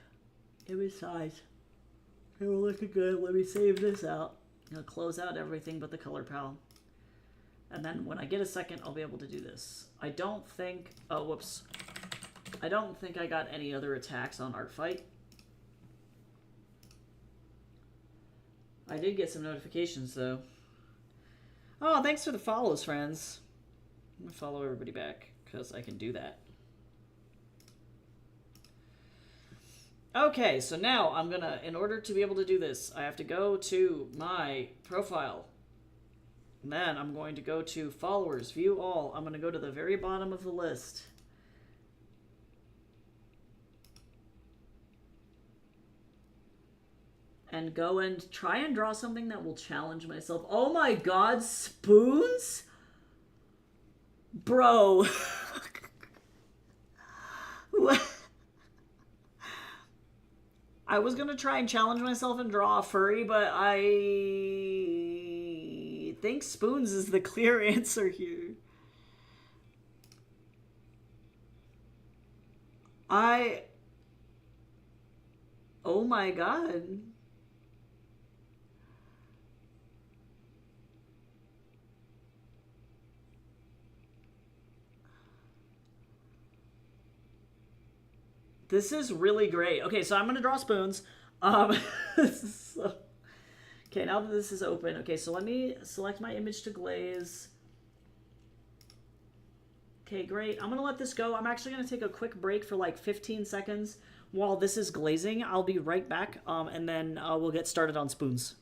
size. Okay, we're looking good. Let me save this out. I'll close out everything but the color pal. And then when I get a second, I'll be able to do this. I don't think... Oh, whoops. I don't think I got any other attacks on Artfight. I did get some notifications, though. Oh, thanks for the follows, friends. I'm going to follow everybody back, because I can do that. Okay, so now I'm going to, in order to be able to do this, I have to go to my profile. And then I'm going to go to followers, view all. I'm going to go to the very bottom of the list. And go and try and draw something that will challenge myself. Oh my god, spoons? Bro. I was going to try and challenge myself and draw a furry, but I think spoons is the clear answer here. Oh my god. This is really great. Okay, so I'm going to draw spoons. Okay, now that this is open. Okay, so let me select my image to glaze. Okay, great. I'm going to let this go. I'm actually going to take a quick break for like 15 seconds while this is glazing. I'll be right back, and then we'll get started on spoons.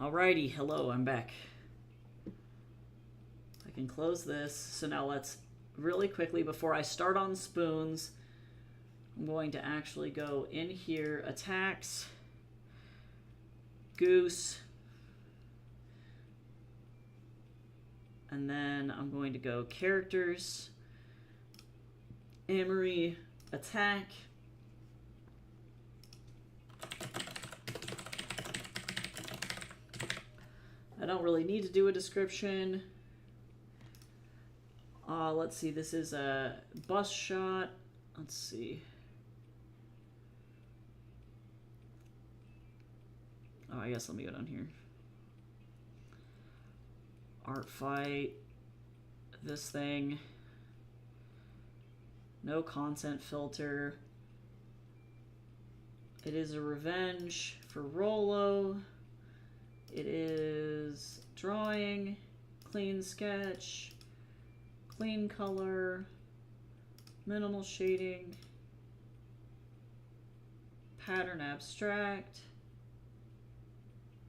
Alrighty, hello, I'm back. I can close this. So now let's really quickly, before I start on spoons, I'm going to actually go in here, attacks, Goose, and then I'm going to go characters, Amory, attack, I don't really need to do a description. Let's see, this is a bus shot. Let's see. Oh, I guess let me go down here. Art fight. This thing. No content filter. It is a revenge for Rolo. It is drawing, clean sketch, clean color, minimal shading, pattern abstract.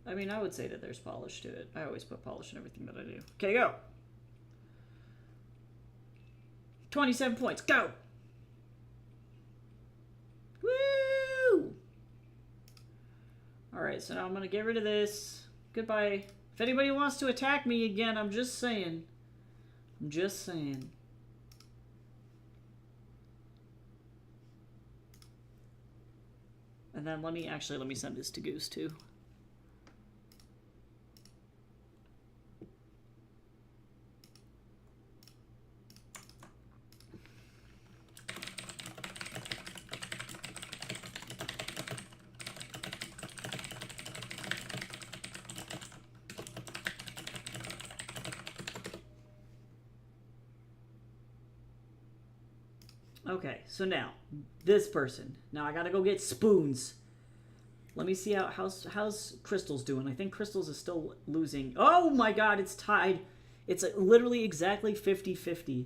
I mean, I would say that there's polish to it. I always put polish in everything that I do. Okay, go. 27 points, go! Woo! Alright, so now I'm going to get rid of this. Goodbye. If anybody wants to attack me again, I'm just saying. I'm just saying. And then let me send this to Goose too. Okay, so now, this person. Now I gotta go get spoons. Let me see how's Crystal's doing. I think Crystal's is still losing. Oh my god, it's tied. It's literally exactly 50-50.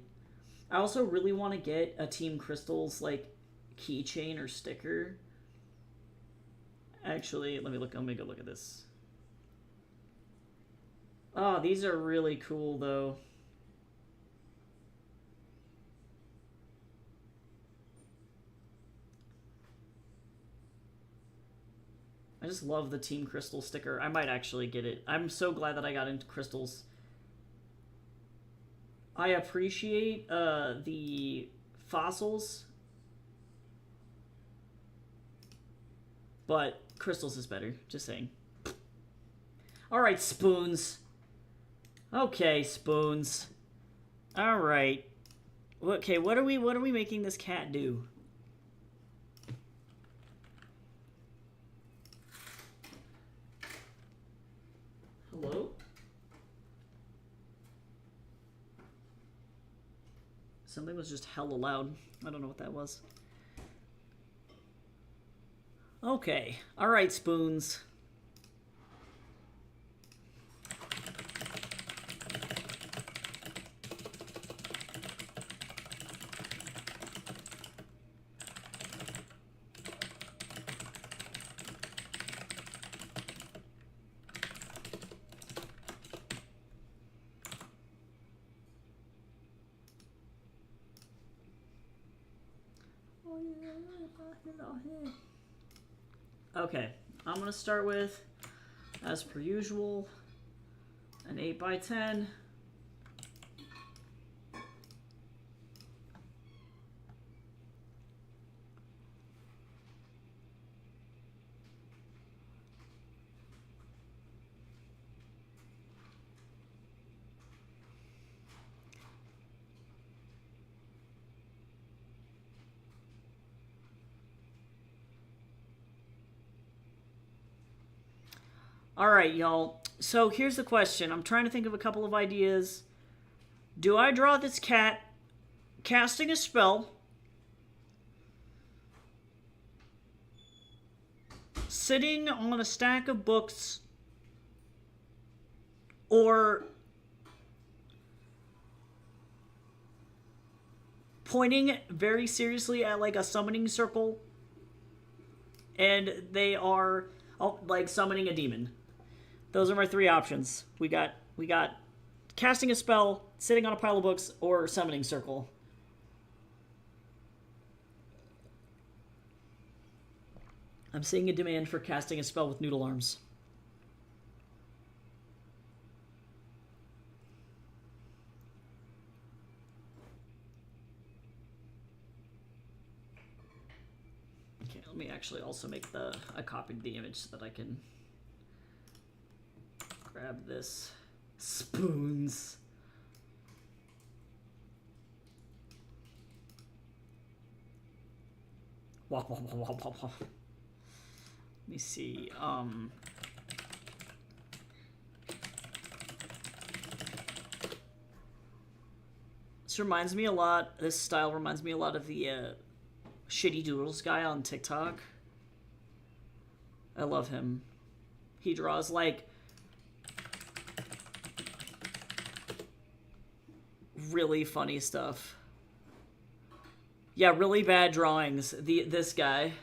I also really want to get a Team Crystal's, like, keychain or sticker. Actually, let me go look at this. Oh, these are really cool, though. I just love the Team Crystal sticker. I might actually get it. I'm so glad that I got into Crystals. I appreciate the fossils, but Crystals is better. Just saying. All right, spoons. Okay, spoons. All right. Okay, what are we making this cat do? Hello? Something was just hella loud. I don't know what that was. Okay. Alright, spoons. Okay, I'm going to start with, as per usual, an 8x10. Alright, y'all. So here's the question. I'm trying to think of a couple of ideas. Do I draw this cat casting a spell, sitting on a stack of books, or pointing very seriously at like a summoning circle, and they are like summoning a demon? Those are my three options. We got casting a spell, sitting on a pile of books, or summoning circle. I'm seeing a demand for casting a spell with noodle arms. Okay, let me actually also make I copied the image so that I can grab this. Spoons. Wah, wah, wah, wah, wah, wah. Let me see. This reminds me a lot. This style reminds me a lot of the Shitty Doodles guy on TikTok. I love him. He draws like really funny stuff. Yeah, really bad drawings. This guy.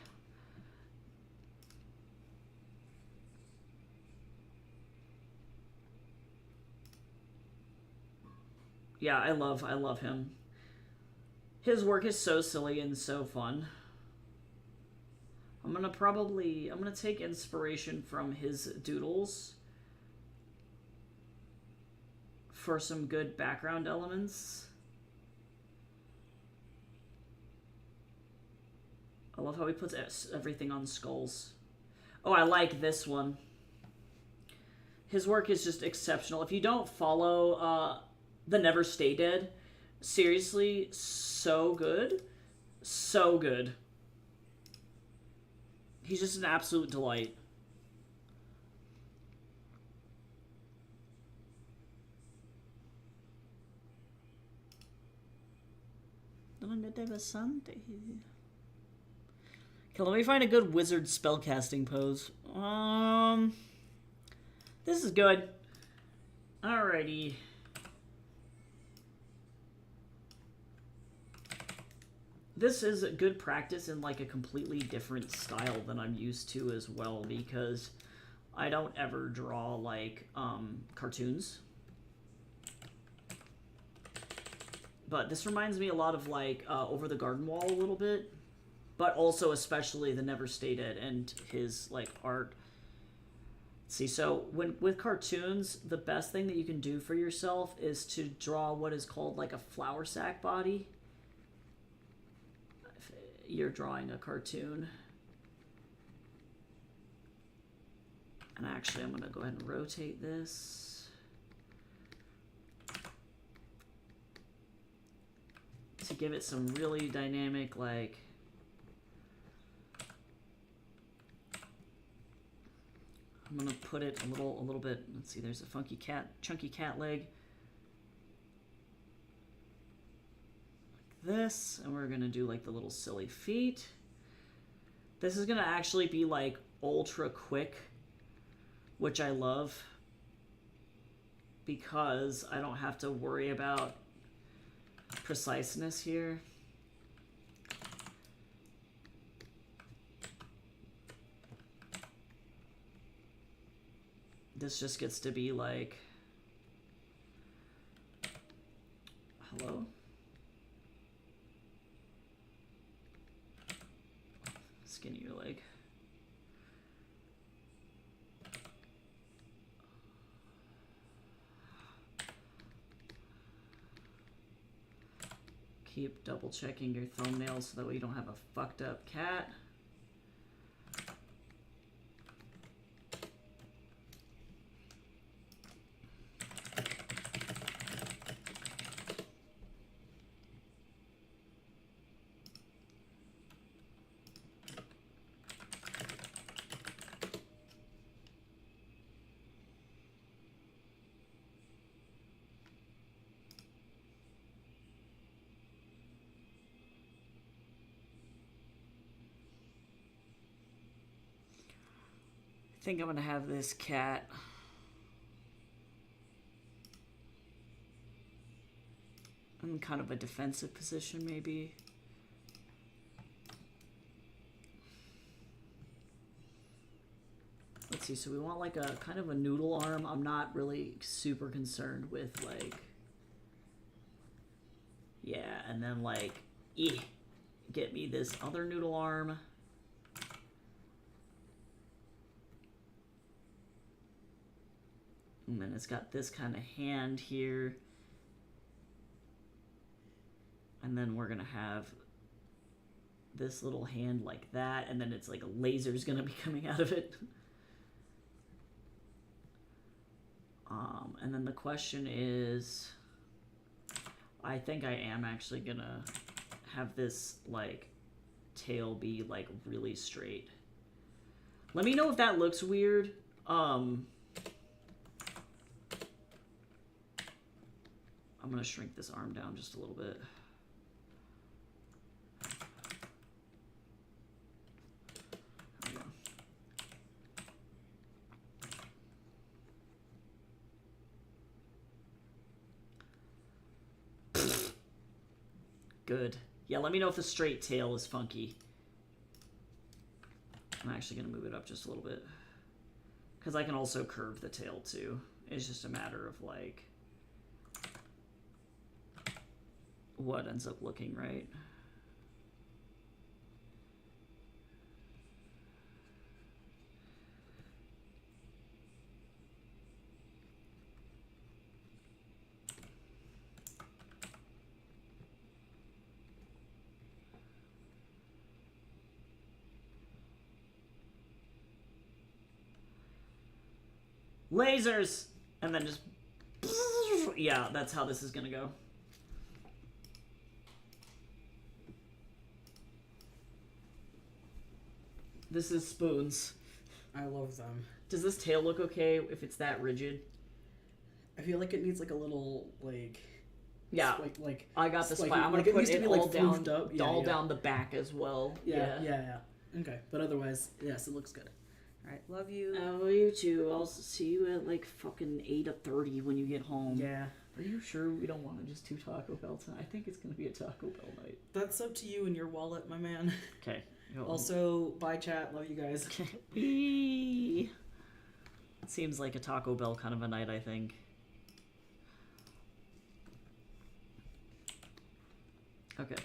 Yeah, I love him. His work is so silly and so fun. I'm gonna take inspiration from his doodles for some good background elements. I love how he puts everything on skulls. Oh, I like this one. His work is just exceptional. If you don't follow The Never Stay Dead, seriously, so good. So good. He's just an absolute delight. Okay, let me find a good wizard spellcasting pose. This is good. Alrighty. This is a good practice in like a completely different style than I'm used to as well, because I don't ever draw like cartoons. But this reminds me a lot of like Over the Garden Wall a little bit, but also especially The Never Stay Dead and his like art. See, so with cartoons, the best thing that you can do for yourself is to draw what is called like a flour sack body. If you're drawing a cartoon. And actually, I'm going to go ahead and rotate this to give it some really dynamic, like, I'm gonna put it a little bit. Let's see. There's a funky cat, chunky cat leg. Like this, and we're gonna do like the little silly feet. This is gonna actually be like ultra quick, which I love because I don't have to worry about preciseness here. This just gets to be like, hello? Skinny your leg. Keep double checking your thumbnails so that way you don't have a fucked up cat. I think I'm gonna have this cat in kind of a defensive position, maybe. Let's see. So we want like a kind of a noodle arm. I'm not really super concerned with like, yeah, and then like, get me this other noodle arm. And then it's got this kind of hand here. And then we're going to have this little hand like that. And then it's like a laser's going to be coming out of it. And then the question is, I think I am actually going to have this like tail be like really straight. Let me know if that looks weird. I'm going to shrink this arm down just a little bit. There we go. Good. Yeah, let me know if the straight tail is funky. I'm actually going to move it up just a little bit. Because I can also curve the tail too. It's just a matter of like what ends up looking right. Lasers! And then just... Yeah, that's how this is gonna go. This is spoons. I love them. Does this tail look okay if it's that rigid? I feel like it needs like a little like... Yeah, like I got this. like, I'm gonna like put it all like down, up. Yeah, all yeah. down the back as well. Yeah. Okay, but otherwise, yes, it looks good. All right, love you. Oh, you too. I'll see you at like fucking 8:30 when you get home. Yeah. Are you sure we don't want to just do Taco Bell tonight? I think it's gonna be a Taco Bell night. That's up to you and your wallet, my man. Okay. Also, bye chat. Love you guys. It seems like a Taco Bell kind of a night, I think. Okay.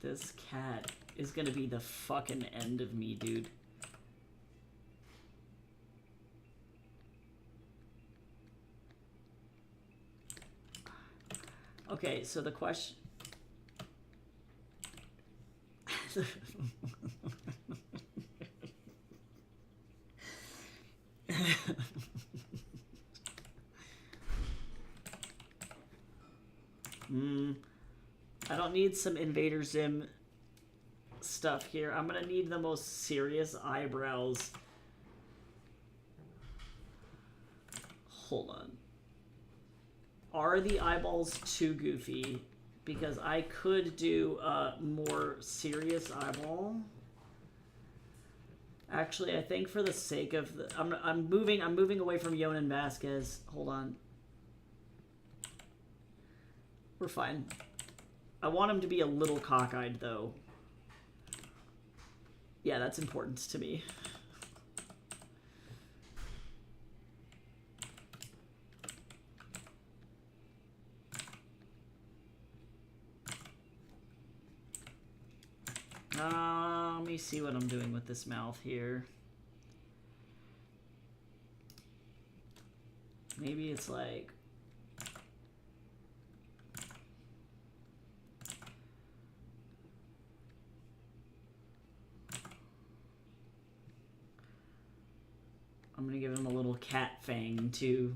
This cat is gonna be the fucking end of me, dude. Okay, so the question... I don't need some Invader Zim stuff here. I'm gonna need the most serious eyebrows. Hold on. Are the eyeballs too goofy? Because I could do a more serious eyeball. Actually, I think for the sake of the, I'm moving away from Yonan Vasquez. Hold on. We're fine. I want him to be a little cockeyed, though. Yeah, that's important to me. Let me see what I'm doing with this mouth here. Maybe it's like... I'm gonna give him a little cat fang, too.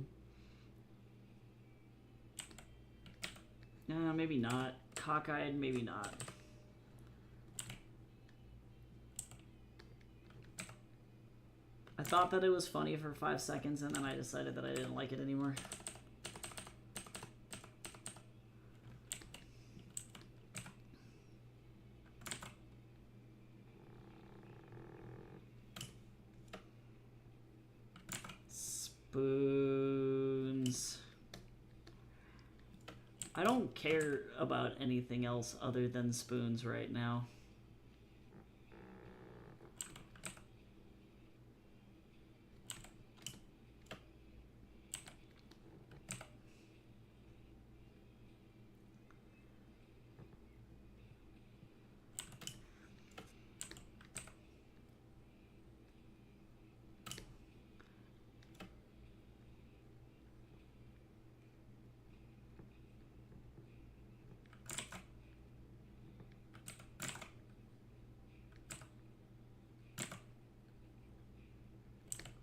Maybe not. Cockeyed, maybe not. I thought that it was funny for 5 seconds, and then I decided that I didn't like it anymore. Spoons. I don't care about anything else other than spoons right now.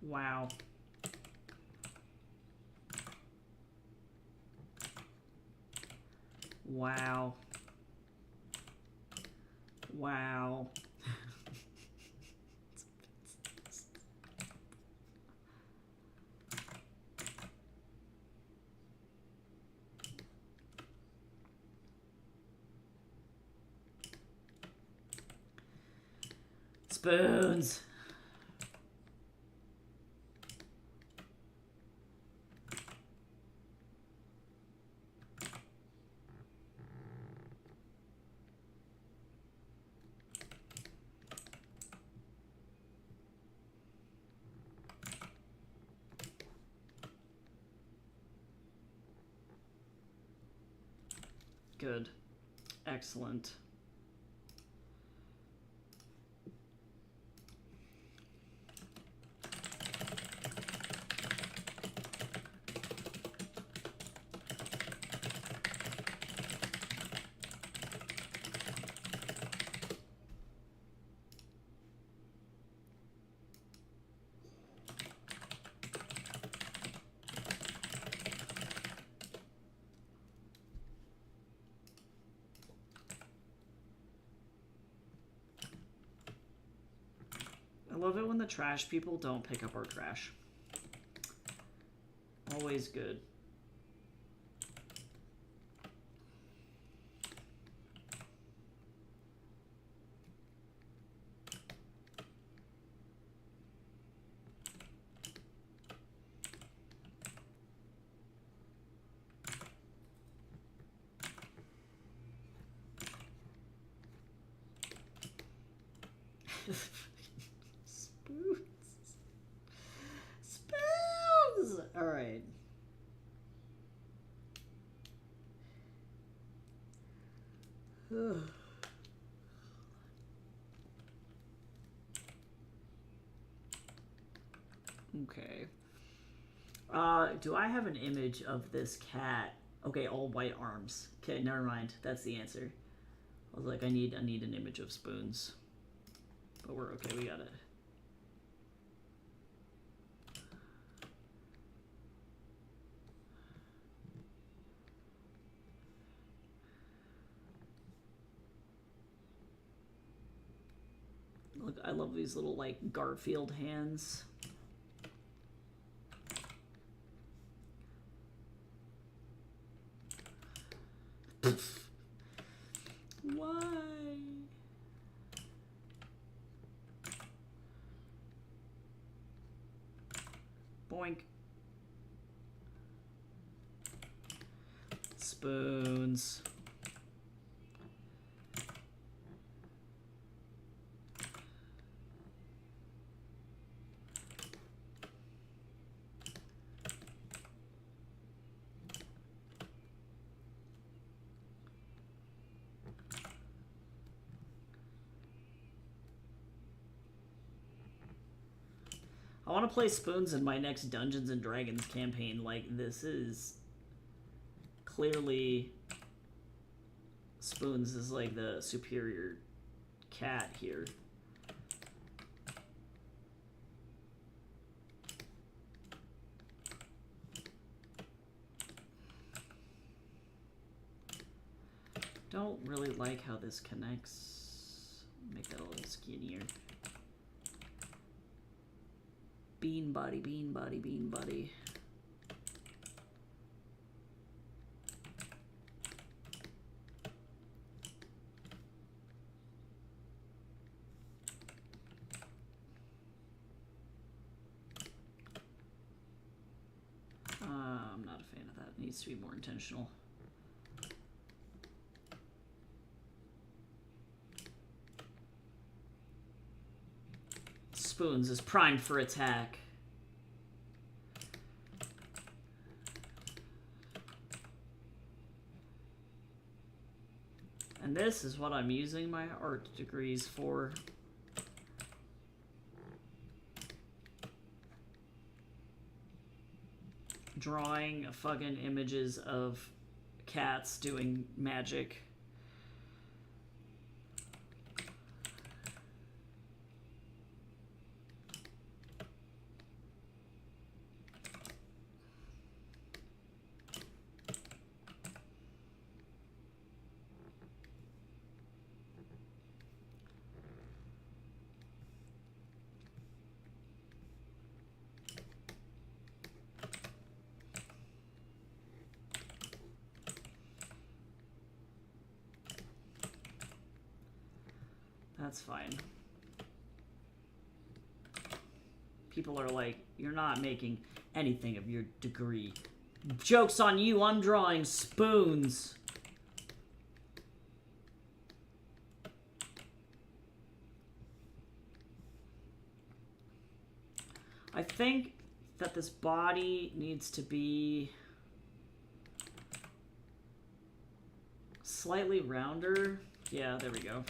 Wow. Wow. Wow. Spoons. Good. Excellent. I love it when the trash people don't pick up our trash. Always good. Spoons. Spoons! Alright. Okay. Do I have an image of this cat? Okay, all white arms. Okay, never mind. That's the answer. I was like, I need an image of spoons. But we're okay, we got it. Look, I love these little, like, Garfield hands. Why? Boink. Spoons. I want to play spoons in my next Dungeons and Dragons campaign. Like, this is clearly Spoons is like the superior cat here. Don't really like how this connects. Make that a little skinnier. Bean buddy, bean buddy, bean buddy. I'm not a fan of that. It needs to be more intentional. Spoons is primed for attack. And this is what I'm using my art degrees for. Drawing fucking images of cats doing magic. That's fine. People are like, you're not making anything of your degree. Joke's on you, I'm drawing spoons. I think that this body needs to be slightly rounder. Yeah, there we go.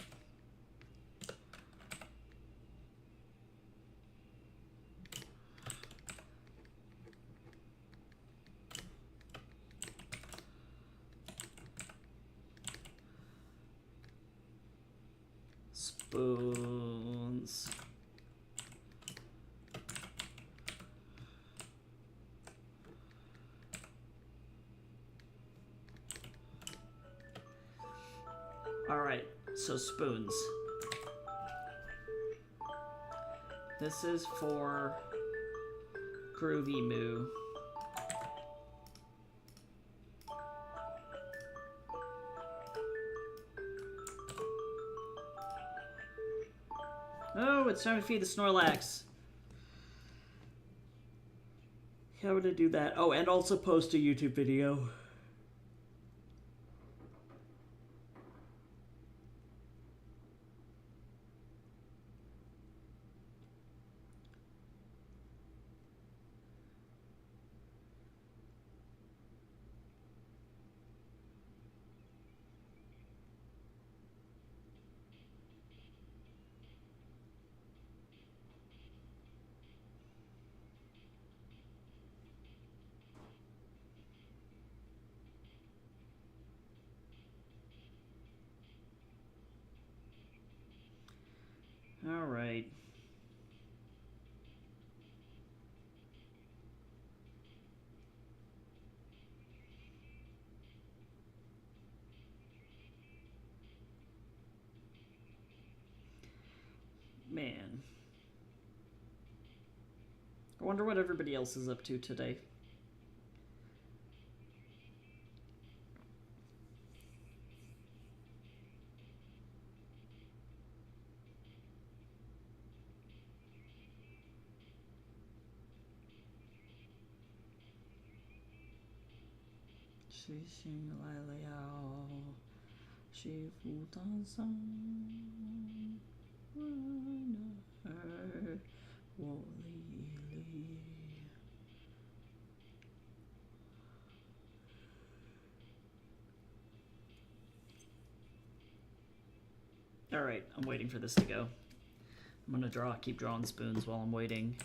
Spoons. All right, so spoons. This is for Groovy Moo. Oh, it's time to feed the Snorlax. How would I do that? Oh, and also post a YouTube video. All right. Man. I wonder what everybody else is up to today. All right, I'm waiting for this to go. I'm gonna keep drawing spoons while I'm waiting.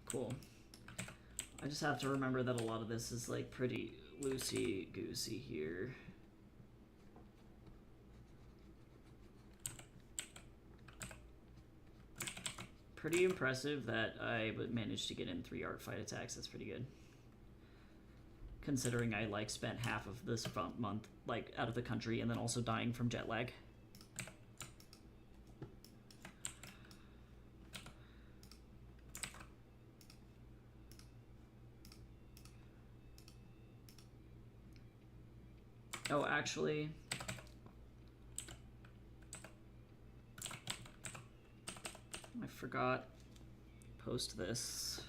Cool. I just have to remember that a lot of this is like pretty loosey-goosey here. pretty impressive that I managed to get in 3 art fight attacks. That's pretty good. Considering I, like, spent half of this month, like, out of the country and then also dying from jet lag. Oh, actually... I forgot. Post this.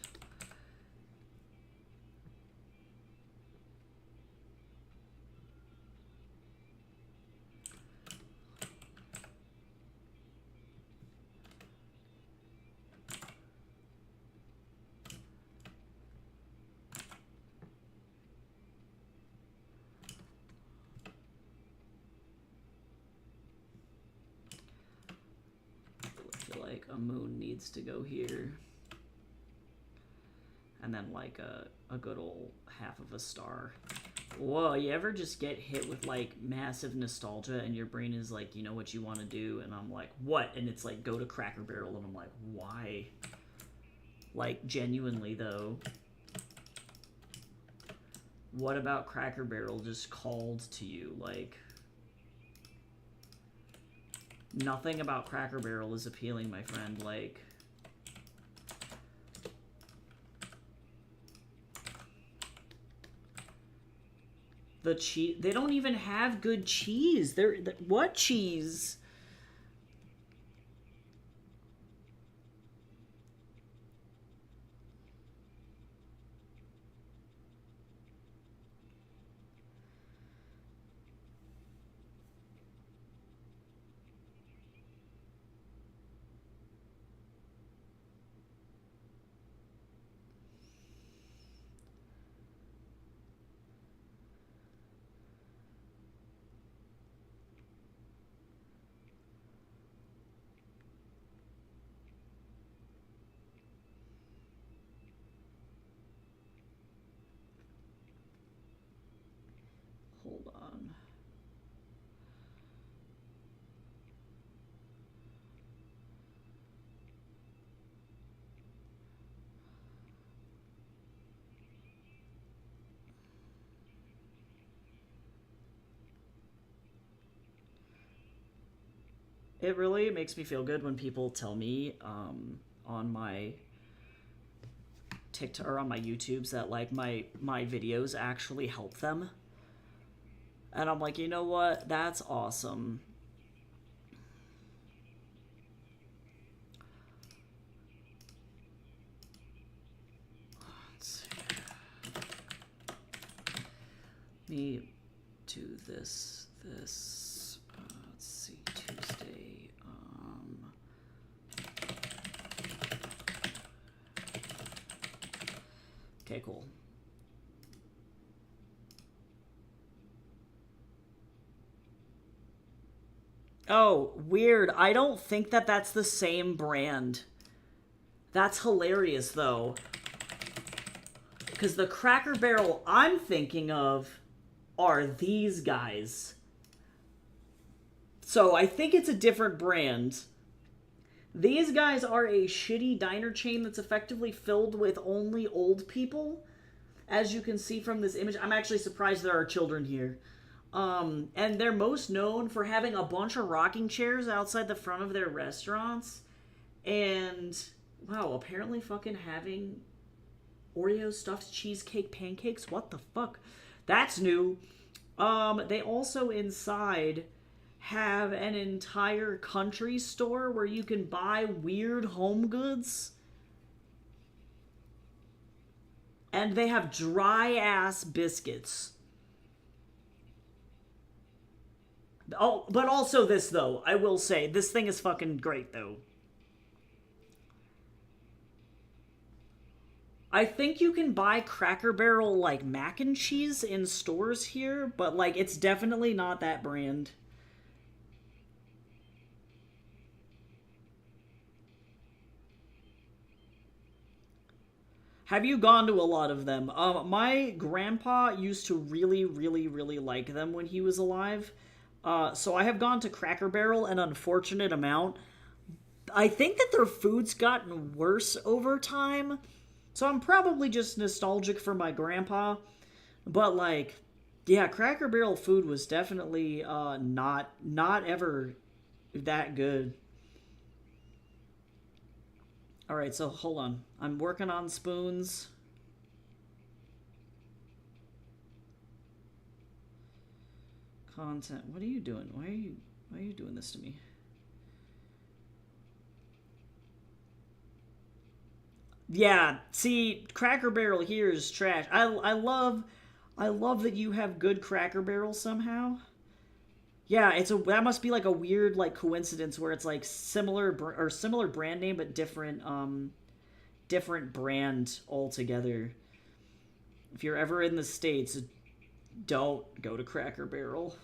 A moon needs to go here, and then like a good old half of a star. Whoa, you ever just get hit with like massive nostalgia and your brain is like, you know what you want to do, and I'm like, what? And it's like, go to Cracker Barrel, and I'm like, why? Like, genuinely though, what about Cracker Barrel just called to you? Like, nothing about Cracker Barrel is appealing, my friend. Like, the cheese, they don't even have good cheese. What cheese? Hold on. It really makes me feel good when people tell me on my TikTok or on my YouTubes that like my videos actually help them. And I'm like, you know what? That's awesome. Let's see. Let me do this. Let's see, Tuesday. Okay, cool. Oh, weird. I don't think that that's the same brand. That's hilarious, though. Because the Cracker Barrel I'm thinking of are these guys. So I think it's a different brand. These guys are a shitty diner chain that's effectively filled with only old people. As you can see from this image, I'm actually surprised there are children here. And they're most known for having a bunch of rocking chairs outside the front of their restaurants. And, wow, apparently fucking having Oreo stuffed cheesecake pancakes? What the fuck? That's new. They also inside have an entire country store where you can buy weird home goods. And they have dry-ass biscuits. Oh, but also this, though. I will say, this thing is fucking great, though. I think you can buy Cracker Barrel, like, mac and cheese in stores here, but, like, it's definitely not that brand. Have you gone to a lot of them? My grandpa used to really, really, really like them when he was alive. So I have gone to Cracker Barrel an unfortunate amount. I think that their food's gotten worse over time. So I'm probably just nostalgic for my grandpa. But like, yeah, Cracker Barrel food was definitely not ever that good. All right, so hold on. I'm working on spoons. Content. What are you doing? Why are you doing this to me? Yeah, see, Cracker Barrel here is trash. I love that you have good Cracker Barrel somehow. Yeah, that must be like a weird like coincidence where it's like similar brand name but different brand altogether. If you're ever in the States, don't go to Cracker Barrel.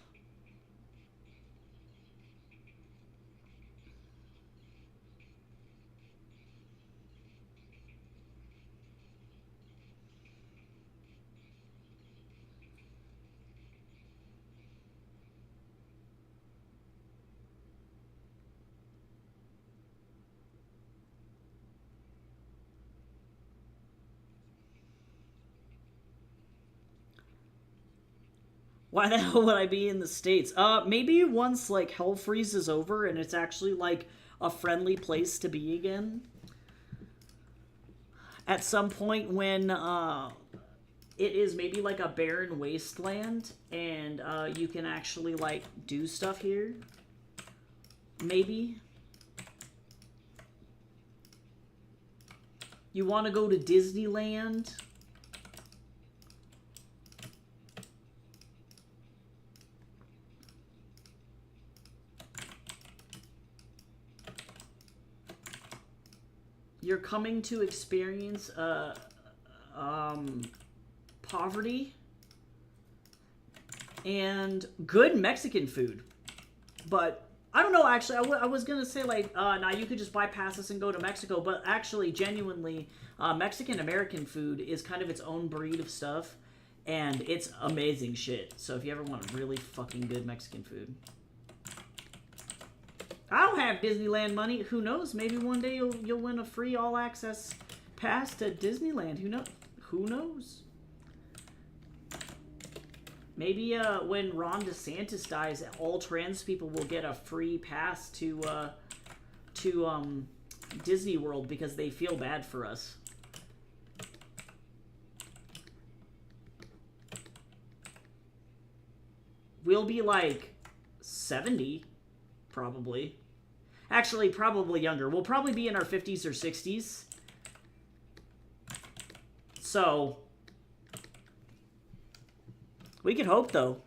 Why the hell would I be in the States? Maybe once like hell freezes over and it's actually like a friendly place to be again. At some point when it is maybe like a barren wasteland and you can actually like do stuff here. Maybe. You want to go to Disneyland? You're coming to experience poverty and good Mexican food. But I don't know, actually, I was going to say, like, now you could just bypass this and go to Mexico. But actually, genuinely, Mexican-American food is kind of its own breed of stuff. And it's amazing shit. So if you ever want really fucking good Mexican food. I don't have Disneyland money. Who knows? Maybe one day you'll win a free all-access pass to Disneyland. Who knows? Who knows? Maybe when Ron DeSantis dies, all trans people will get a free pass to Disney World because they feel bad for us. We'll be like 70, probably. Actually, probably younger. We'll probably be in our 50s or 60s. So, we could hope, though.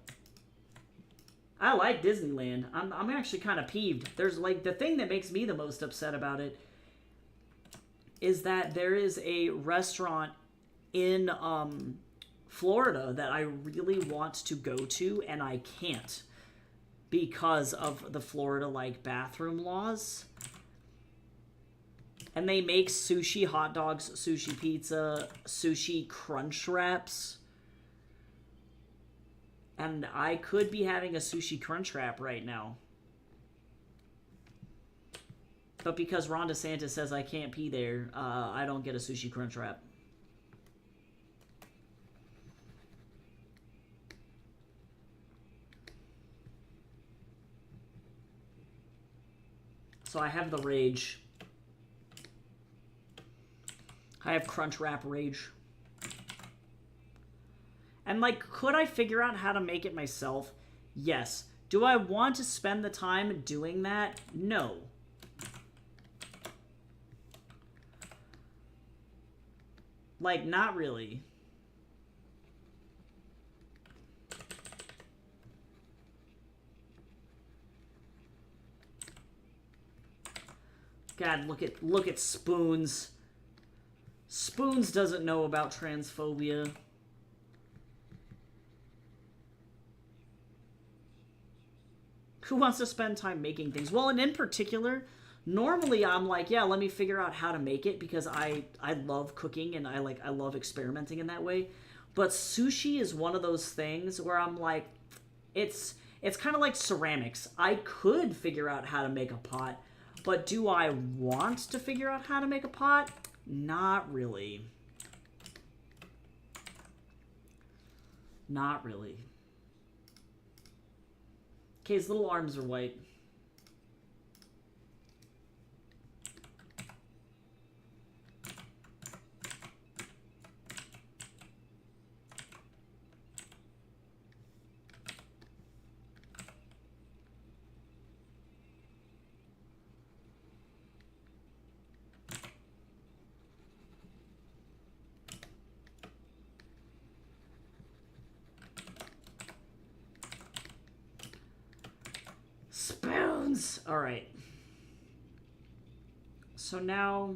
I like Disneyland. I'm actually kind of peeved. There's, like, the thing that makes me the most upset about it is that there is a restaurant in, Florida that I really want to go to, and I can't because of the Florida, like, bathroom laws. And they make sushi hot dogs, sushi pizza, sushi crunch wraps. And I could be having a sushi crunch wrap right now. But because Ron DeSantis says I can't pee there, I don't get a sushi crunch wrap. So I have the rage. I have crunch wrap rage. And, like, could I figure out how to make it myself? Yes. Do I want to spend the time doing that? No. Like, not really. God, look at Spoons. Spoons doesn't know about transphobia. Who wants to spend time making things? Well, and in particular, normally I'm like, yeah, let me figure out how to make it because I love cooking and I love experimenting in that way. But sushi is one of those things where I'm like, it's kind of like ceramics. I could figure out how to make a pot, But do I want to figure out how to make a pot? Not really. Not really. Okay, his little arms are white. Spoons! Alright. So now...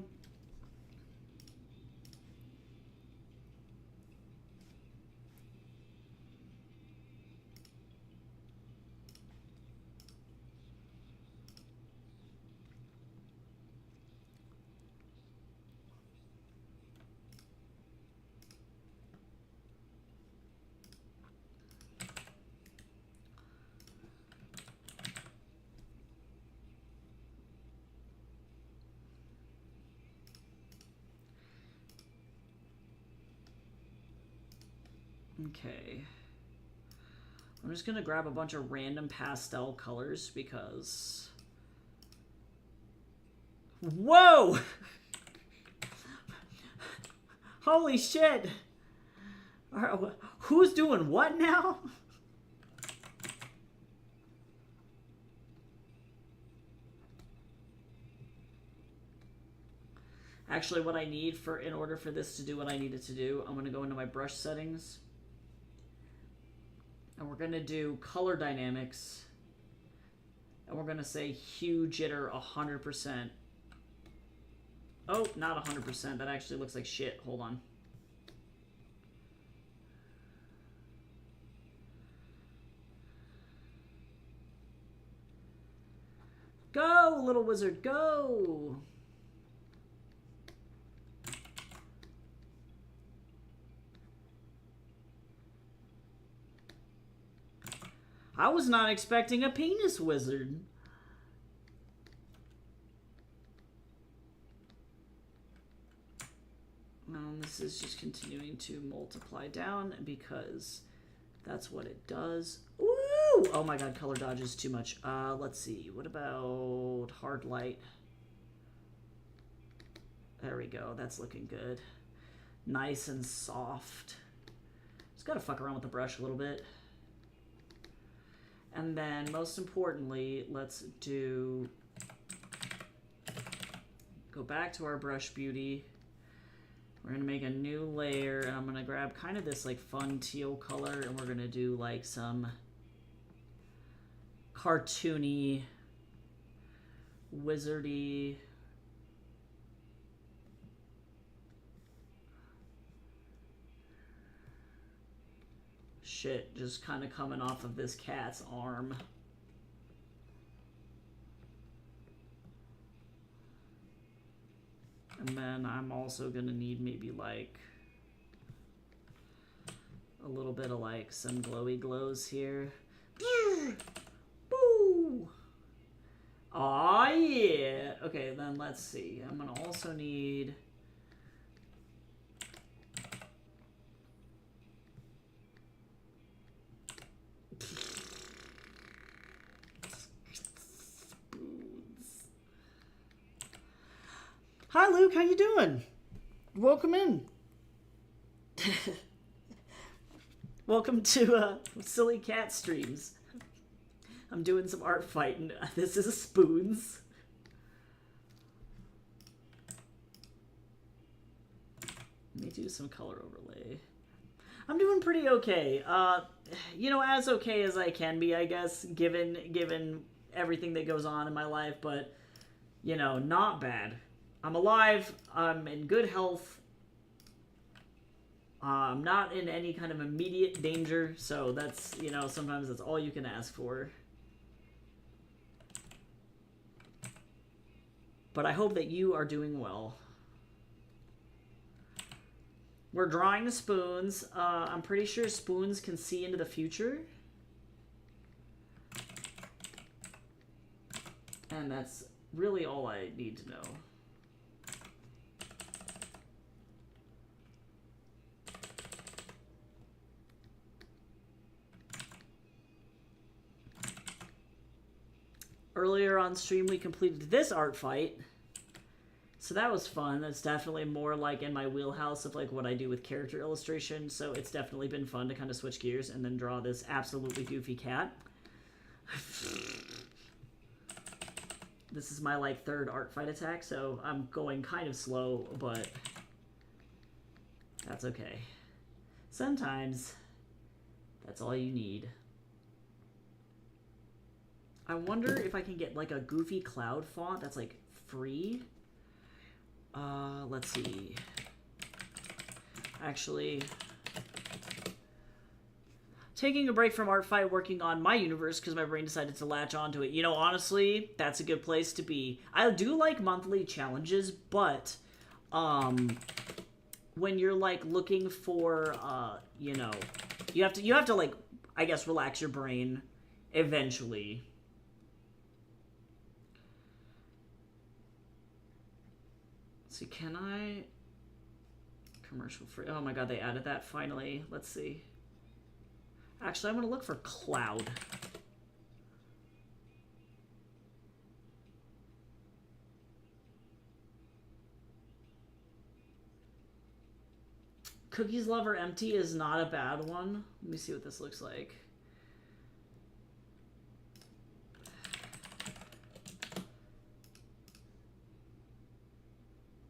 Okay. I'm just gonna grab a bunch of random pastel colors because... Whoa! Holy shit! Who's doing what now? Actually, what I need in order for this to do what I need it to do, I'm gonna go into my brush settings. And we're going to do color dynamics. And we're going to say hue jitter 100%. Oh, not 100%. That actually looks like shit. Hold on. Go, little wizard, go! I was not expecting a penis wizard. This is just continuing to multiply down because that's what it does. Ooh! Oh my god, color dodge is too much. Let's see. What about hard light? There we go. That's looking good. Nice and soft. Just gotta fuck around with the brush a little bit. And then, most importantly, let's go back to our brush beauty. We're gonna make a new layer, and I'm gonna grab kind of this like fun teal color, and we're gonna do like some cartoony, wizardy. Shit, just kind of coming off of this cat's arm. And then I'm also gonna need maybe like a little bit of like some glowy glows here. Boo! Aw, yeah. Okay, then let's see. I'm gonna also need... Hi, Luke. How you doing? Welcome in. Welcome to Silly Cat Streams. I'm doing some art fighting. This is Spoons. Let me do some color overlay. I'm doing pretty okay. You know, as okay as I can be, I guess, given everything that goes on in my life, but, you know, not bad. I'm alive, I'm in good health, I'm not in any kind of immediate danger, so that's, you know, sometimes that's all you can ask for. But I hope that you are doing well. We're drawing the spoons. I'm pretty sure spoons can see into the future. And really all I need to know. Earlier on stream, we completed this art fight. So that was fun. That's definitely more like in my wheelhouse of like what I do with character illustration. So it's definitely been fun to kind of switch gears and then draw this absolutely goofy cat. This is my like third art fight attack, so I'm going kind of slow, but that's okay. Sometimes that's all you need. I wonder if I can get like a goofy cloud font that's like free. Let's see. Actually, taking a break from art fight, working on my universe because my brain decided to latch onto it. You know, honestly, that's a good place to be. I do like monthly challenges, but when you're like looking for you know, you have to like, I guess, relax your brain eventually. Let's see, can I commercial free? Oh my god, they added that finally. Let's see. Actually, I'm gonna look for cloud. Cookies Lover Empty is not a bad one. Let me see what this looks like.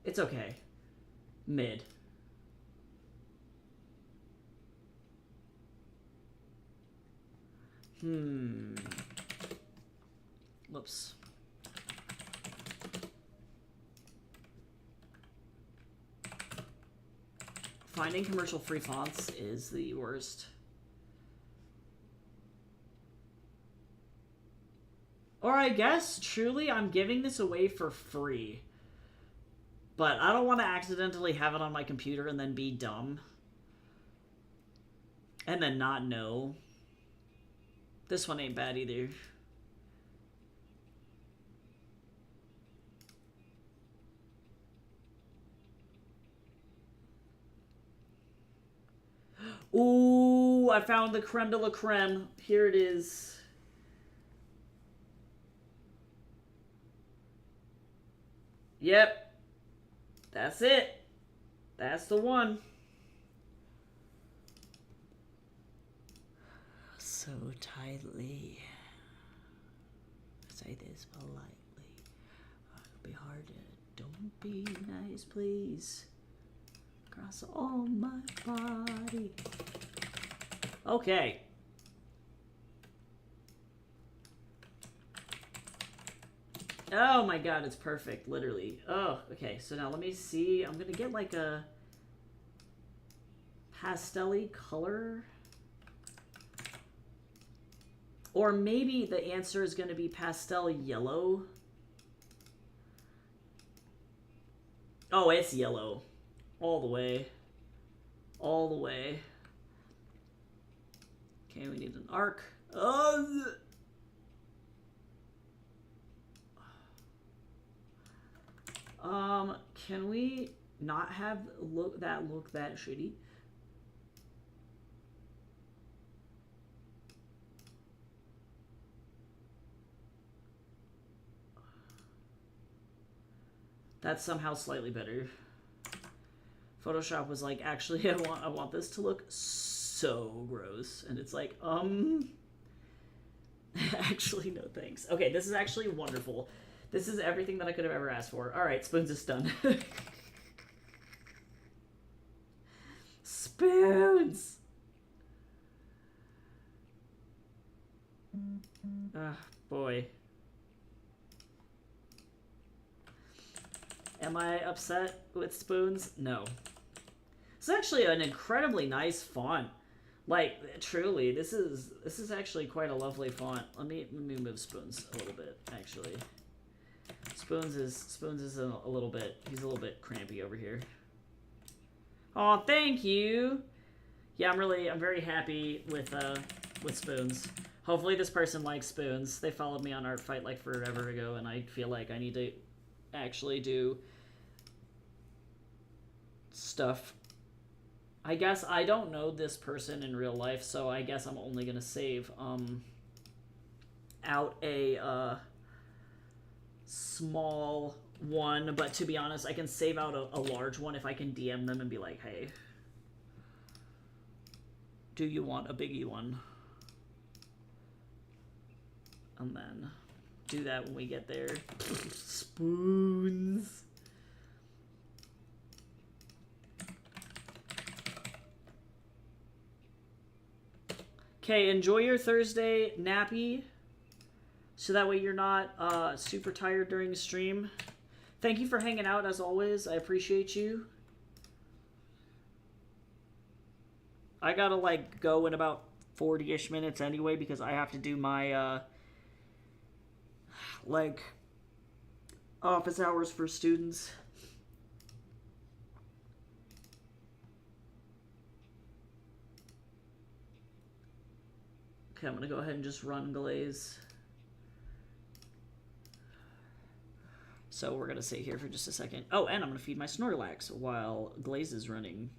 It's okay. Mid. Whoops. Finding commercial-free fonts is the worst. Or I guess, truly, I'm giving this away for free. But I don't want to accidentally have it on my computer and then be dumb. And then not know. This one ain't bad either. Ooh, I found the creme de la creme. Here it is. Yep. That's it. That's the one. So tightly. Say this politely. It'll be hard to. Don't be nice, please. Across all my body. Okay. Oh my god, it's perfect, literally. Oh, okay, so now let me see. I'm gonna get like a pastel-y color. Or maybe the answer is gonna be pastel yellow. Oh, it's yellow. All the way. All the way. Okay, we need an arc. Oh! Can we not have look that shitty? That's somehow slightly better. Photoshop was like, actually, I want this to look so gross, and it's like, actually, no thanks. Okay, this is actually wonderful. This is everything that I could have ever asked for. All right, Spoons is done. Spoons! Ah, boy. Am I upset with Spoons? No. It's actually an incredibly nice font. Like, truly, this is actually quite a lovely font. Let me move Spoons a little bit, actually. Spoons is a little bit, he's a little bit crampy over here. Oh, thank you. Yeah, I'm very happy with with spoons. Hopefully this person likes spoons. They followed me on Art Fight like forever ago, and I feel like I need to actually do stuff. I guess I don't know this person in real life, so I guess I'm only gonna save out a small one, but to be honest, I can save out a large one if I can DM them and be like, hey, do you want a biggie one? And then do that when we get there. Spoons. Okay, enjoy your Thursday nappy, so that way you're not super tired during the stream. Thank you for hanging out as always. I appreciate you. I gotta like go in about 40-ish minutes anyway because I have to do my like office hours for students. Okay, I'm gonna go ahead and just run Glaze. So we're gonna sit here for just a second. Oh, and I'm gonna feed my Snorlax while Glaze is running.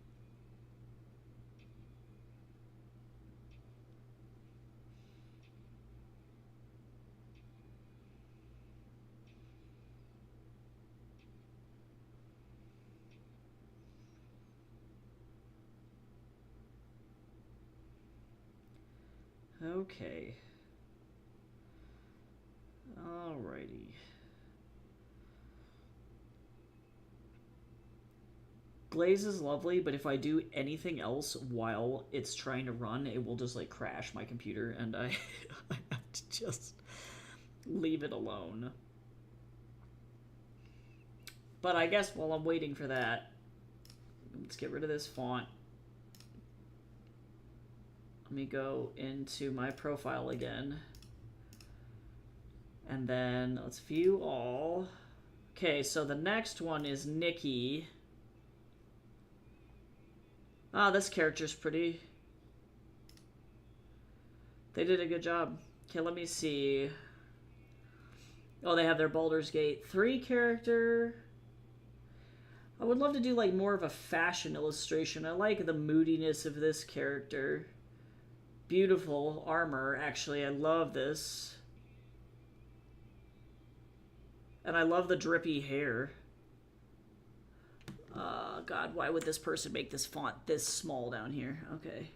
Okay. Alrighty. Glaze is lovely, but if I do anything else while it's trying to run, it will just like crash my computer, and I have to just leave it alone. But I guess while I'm waiting for that, let's get rid of this font. Let me go into my profile again. And then let's view all. Okay, so the next one is Nikki. Ah, this character's pretty. They did a good job. Okay, let me see. Oh, they have their Baldur's Gate 3 character. I would love to do like more of a fashion illustration. I like the moodiness of this character. Beautiful armor, actually. I love this. And I love the drippy hair. God, why would this person make this font this small down here? Okay.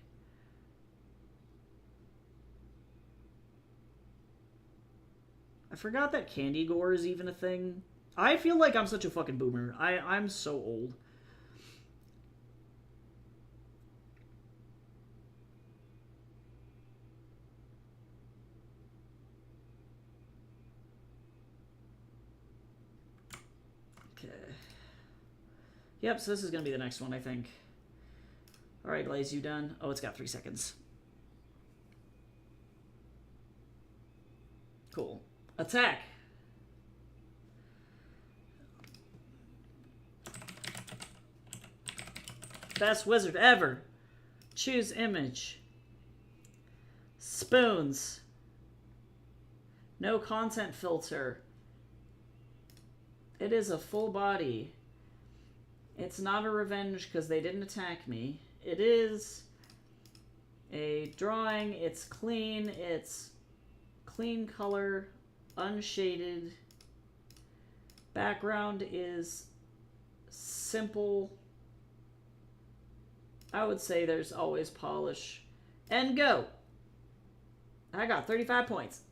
I forgot that candy gore is even a thing. I feel like I'm such a fucking boomer. I'm so old. Yep, so this is going to be the next one, I think. Alright, Glaze, you done? Oh, it's got 3 seconds. Cool. Attack! Best wizard ever! Choose image. Spoons. No content filter. It is a full body. It's not a revenge because they didn't attack me. It is a drawing. It's clean color, unshaded. Background is simple. I would say there's always polish. And go! I got 35 points.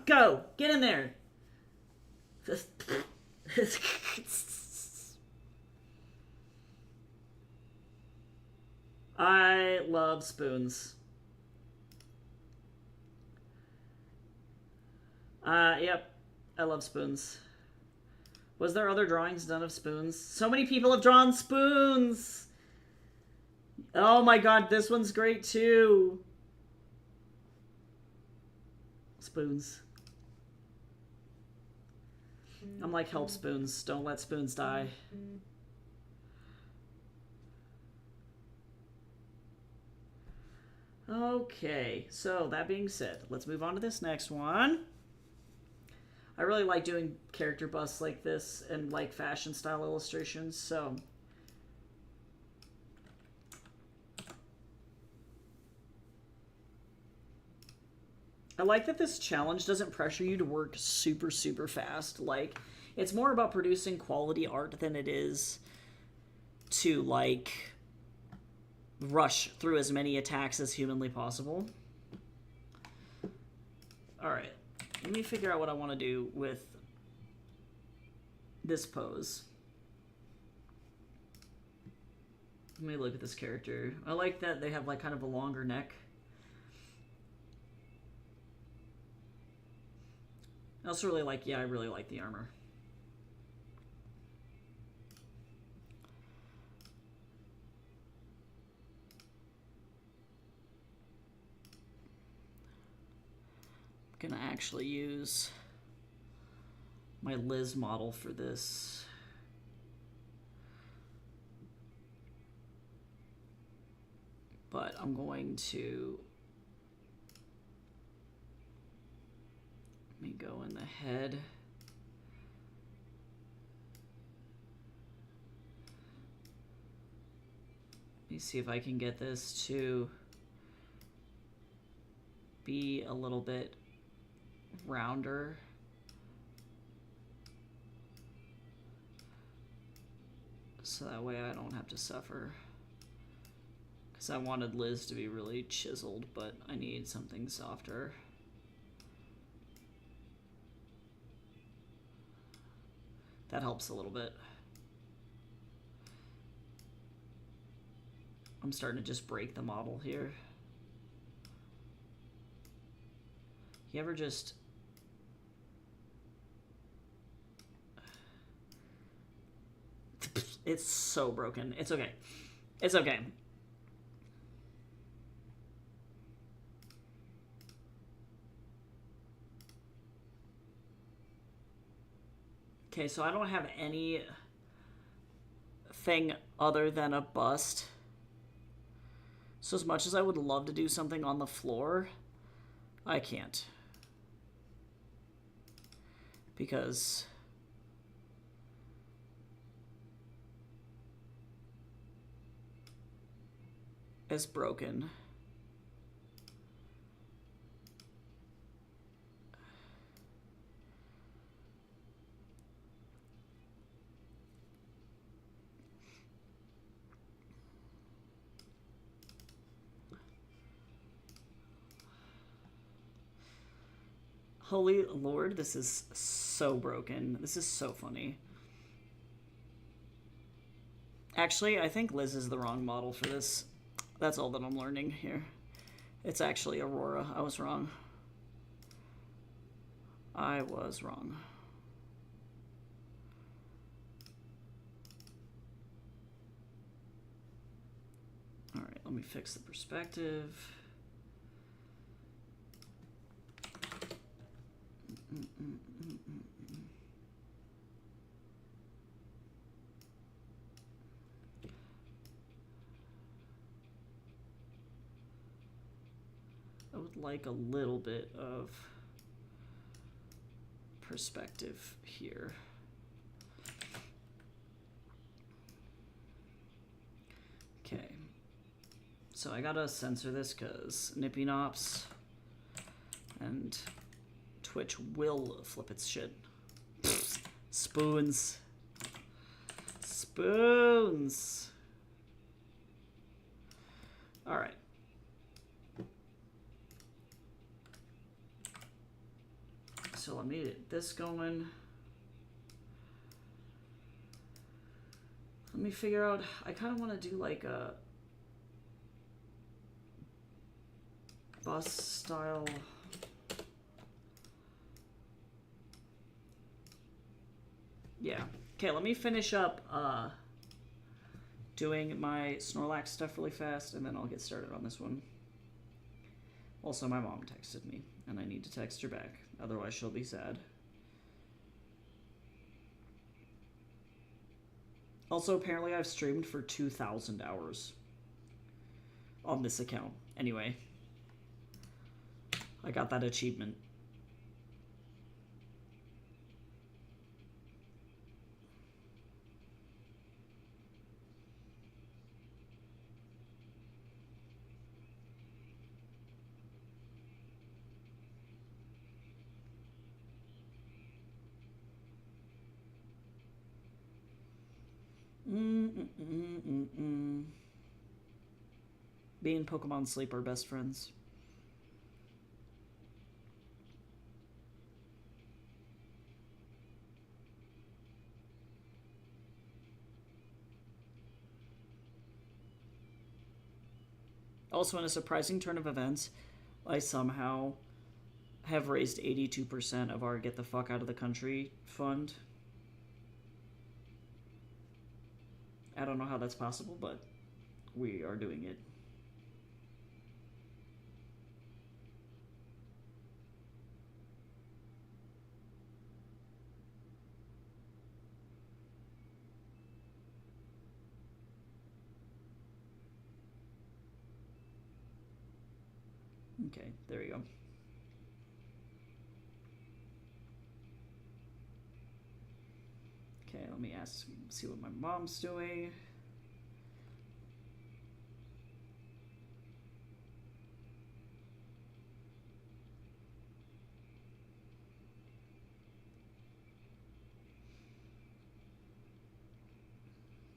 Go! Get in there! I love spoons. Yep. I love spoons. Was there other drawings done of spoons? So many people have drawn spoons! Oh my god, this one's great too! Spoons. I'm like, help spoons. Don't let spoons die. Okay, so that being said, let's move on to this next one. I really like doing character busts like this and like fashion style illustrations, so I like that this challenge doesn't pressure you to work super, super fast. Like, it's more about producing quality art than it is to, like, rush through as many attacks as humanly possible. Alright, let me figure out what I want to do with this pose. Let me look at this character. I like that they have, like, kind of a longer neck. I also really like, I really like the armor. I'm gonna actually use my Liz model for this. But I'm going to let me go in the head. Let me see if I can get this to be a little bit rounder. So that way I don't have to suffer. Because I wanted Liz to be really chiseled, but I need something softer. That helps a little bit. I'm starting to just break the model here. You ever just... It's so broken. It's okay. It's okay. Okay, so I don't have any thing other than a bust. So as much as I would love to do something on the floor, I can't. Because it's broken. Holy Lord, this is so broken. This is so funny. Actually, I think Liz is the wrong model for this. That's all that I'm learning here. It's actually Aurora. I was wrong. I was wrong. All right, let me fix the perspective. I would like a little bit of perspective here. Okay. So I gotta censor this because Nippy Nops and Twitch will flip its shit. Spoons. Spoons. All right. So let me get this going. Let me figure out, I kind of want to do like a bus style. Yeah. Okay, let me finish up doing my Snorlax stuff really fast, and then I'll get started on this one. Also, my mom texted me, and I need to text her back. Otherwise, she'll be sad. Also, apparently I've streamed for 2,000 hours on this account. Anyway, I got that achievement. Being Pokemon Sleep are best friends. Also, in a surprising turn of events, I somehow have raised 82% of our Get the Fuck Out of the Country fund. I don't know how that's possible, but we are doing it. Okay, there you go. Okay, let me see what my mom's doing.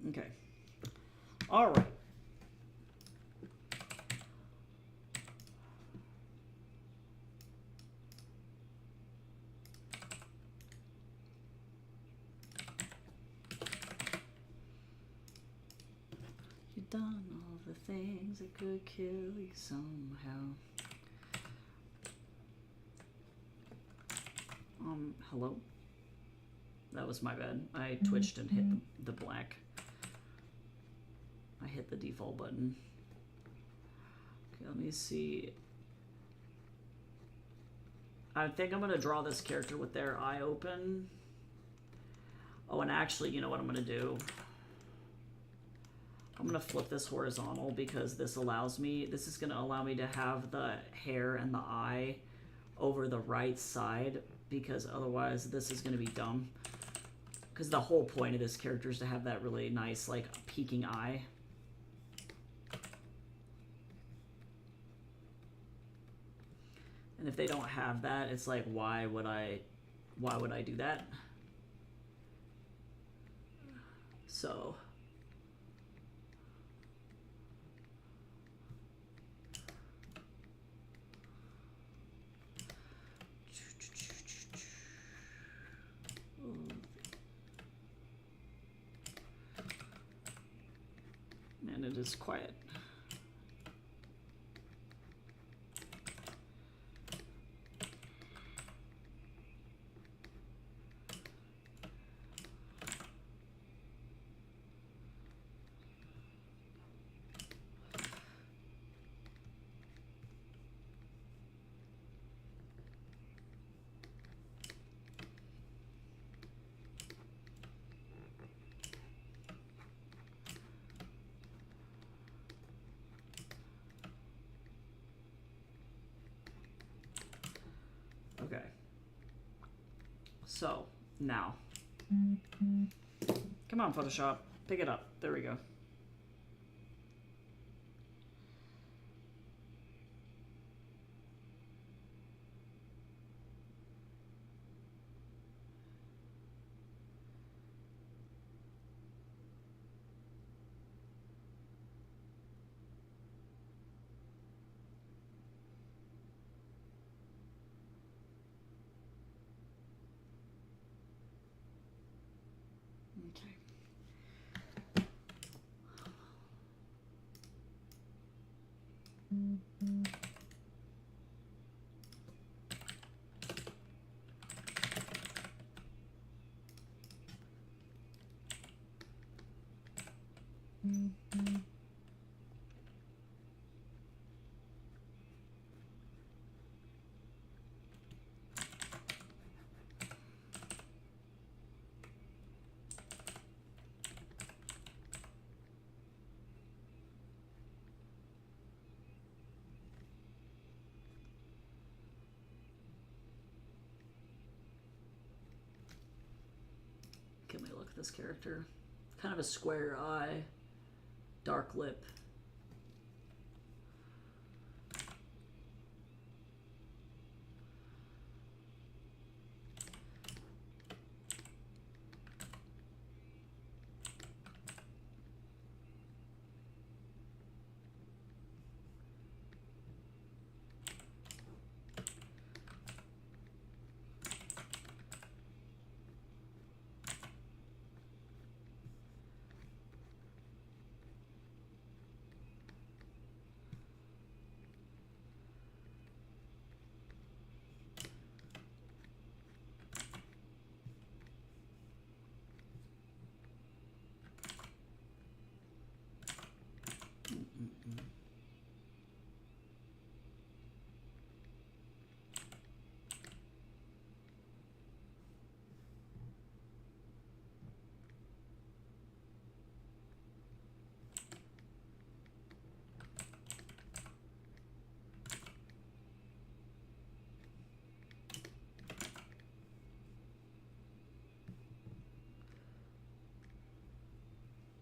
Okay. All right. You've done all the things that could kill you somehow. Hello? That was my bad. I twitched and hit the black. I hit the default button. Okay, let me see. I think I'm going to draw this character with their eye open. Oh, and actually, you know what I'm going to do? I'm going to flip this horizontal because this is going to allow me to have the hair and the eye over the right side, because otherwise this is going to be dumb. Because the whole point of this character is to have that really nice, like, peeking eye. And if they don't have that, it's like, why would I do that? So man, it is quiet. Okay. So, now. Come on, Photoshop. Pick it up. There we go. Okay. with this character. Kind of a square eye, dark lip.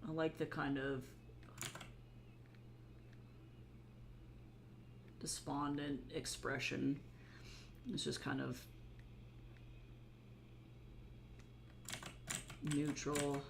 I like the kind of despondent expression. It's just kind of neutral.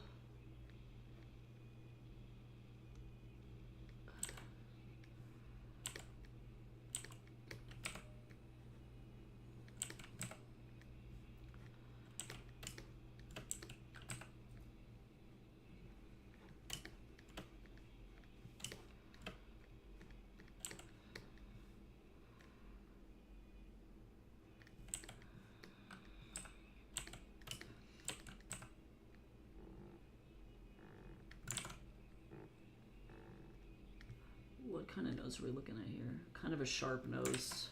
What kind of nose are we looking at here? Kind of a sharp nose.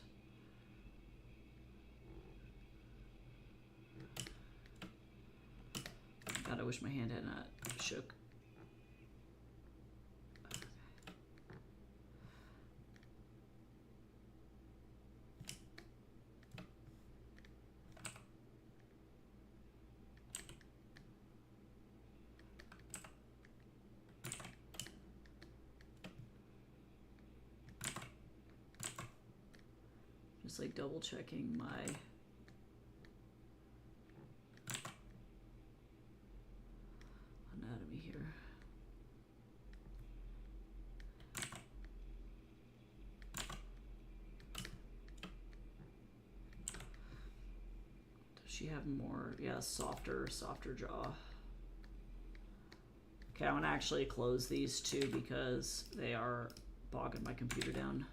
God, I wish my hand had not shook. Just like double checking my anatomy here. Does she have more? Yeah, softer jaw. Okay, I'm gonna actually close these two because they are bogging my computer down.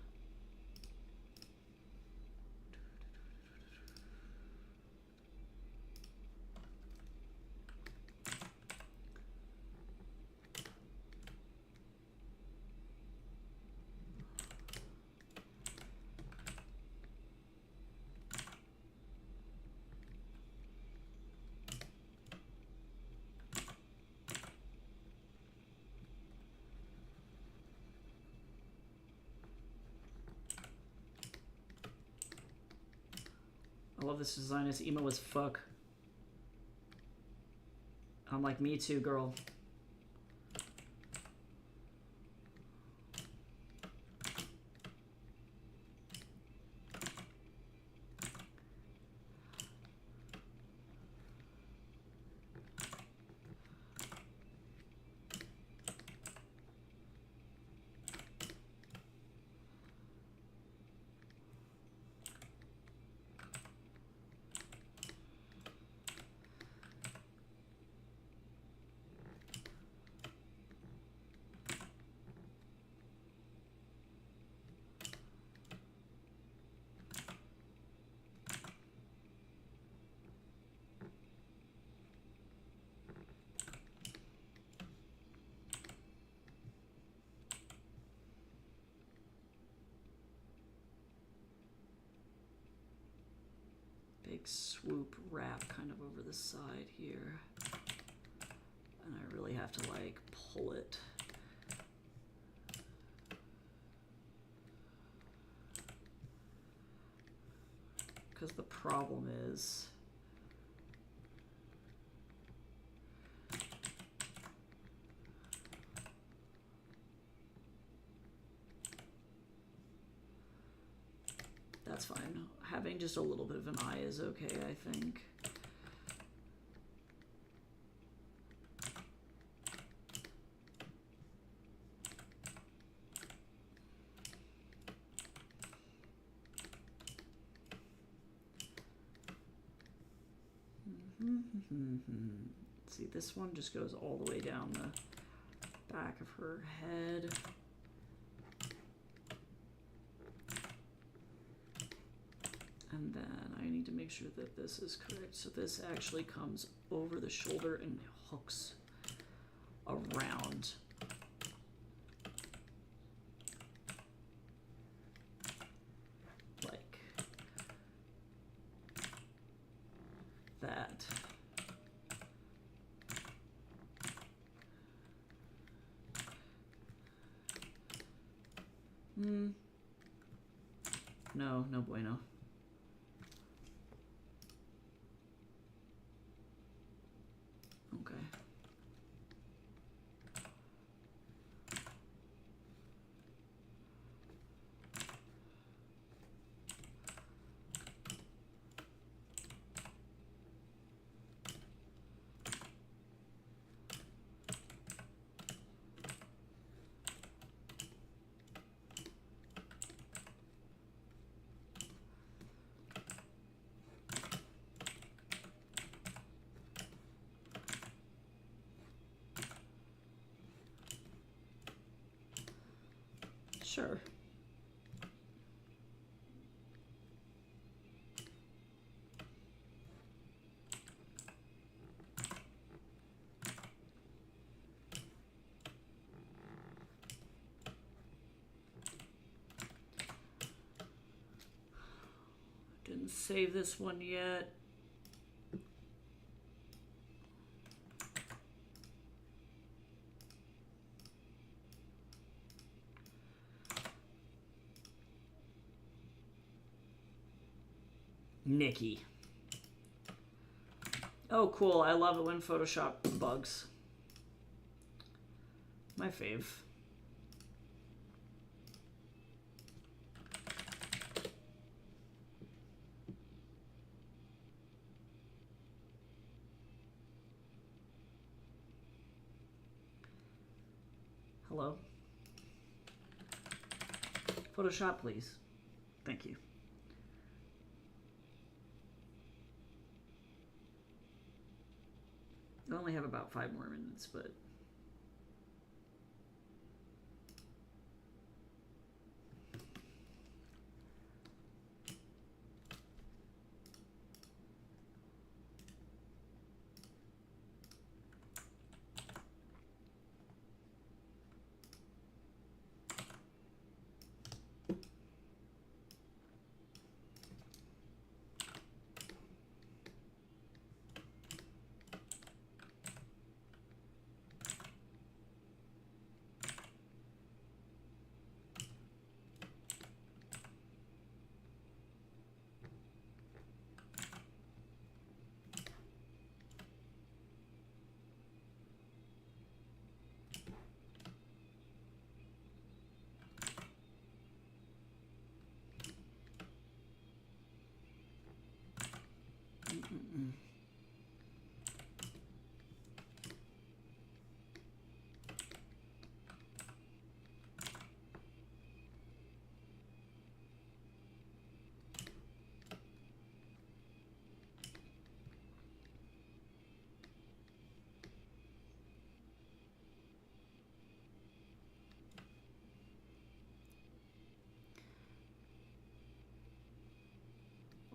I love this design. It's emo as fuck. I'm like, me too, girl. Big swoop wrap kind of over the side here. And I really have to like pull it. Because the problem is That's fine. Having just a little bit of an eye is okay, I think. See, this one just goes all the way down the back of her head. And then I need to make sure that this is correct. So this actually comes over the shoulder and hooks around. Like that. No, no bueno. Okay. Sure. Didn't save this one yet. Nikki. Oh, cool. I love it when Photoshop bugs. My fave. Hello? Photoshop, please. Thank you. I only have about 5 more minutes, but...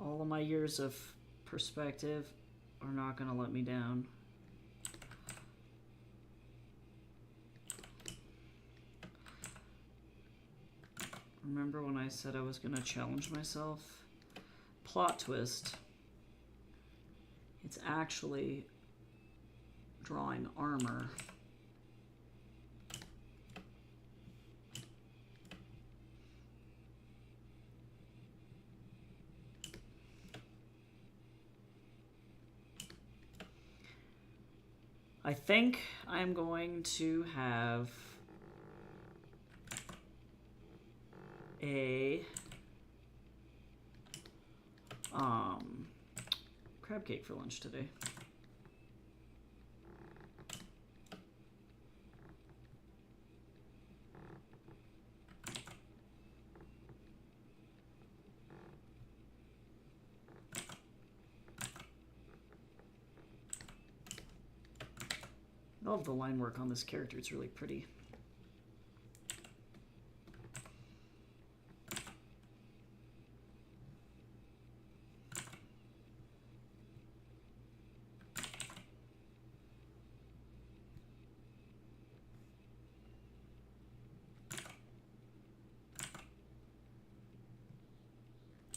All of my years of perspective are not going to let me down. Remember when I said I was going to challenge myself? Plot twist. It's actually drawing armor. I think I'm going to have a crab cake for lunch today. I love the line work on this character, it's really pretty.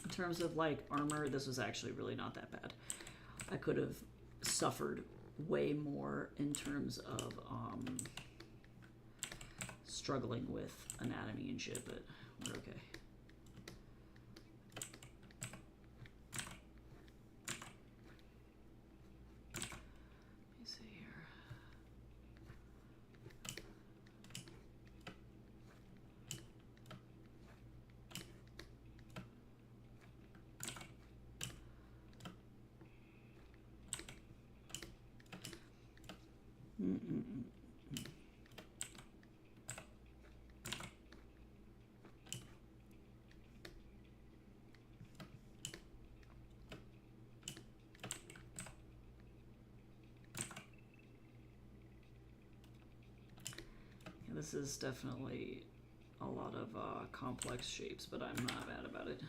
In terms of like armor, this was actually really not that bad. I could have suffered way more in terms of struggling with anatomy and shit, but we're okay. Let me see here. This is definitely a lot of complex shapes, but I'm not mad about it.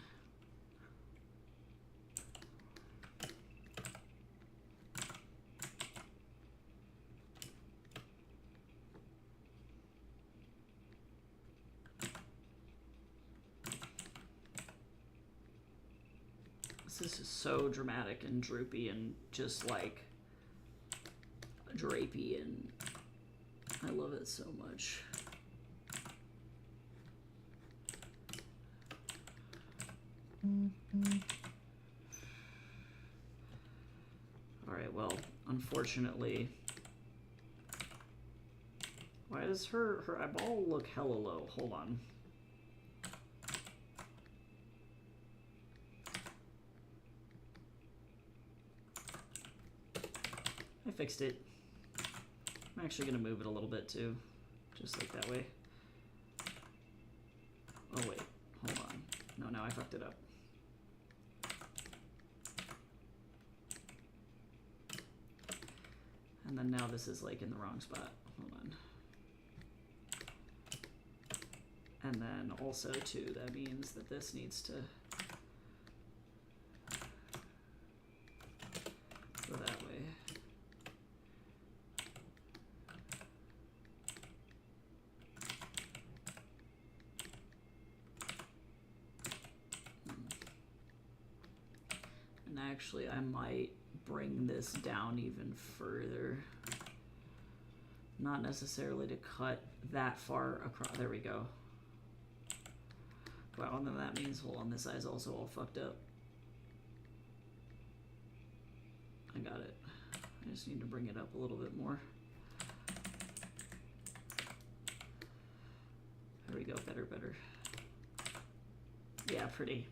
This is so dramatic and droopy and just like drapey, and I love it so much. All right, well, unfortunately, why does her eyeball look hella low? Hold on. I fixed it. I'm actually going to move it a little bit too, just like that way. Oh wait, hold on. No, now I fucked it up. And then now this is like in the wrong spot. Hold on. And then also too, that means that this needs to go that way. And actually, I might bring this down even further. Not necessarily to cut that far across. There we go. Wow, and then that means, hold on, this eye's also all fucked up. I got it. I just need to bring it up a little bit more. There we go, better, better. Yeah, pretty.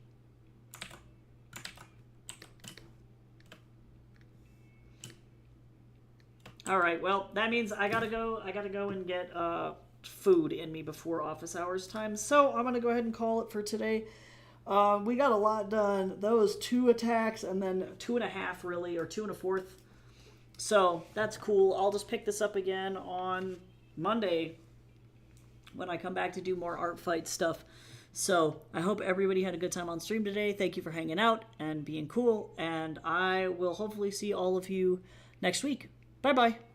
All right, well, that means I gotta go and get food in me before office hours time. So I'm gonna go ahead and call it for today. We got a lot done. Those 2 attacks and then 2.5 really, or 2 1/4. So that's cool. I'll just pick this up again on Monday when I come back to do more art fight stuff. So I hope everybody had a good time on stream today. Thank you for hanging out and being cool. And I will hopefully see all of you next week. Bye-bye.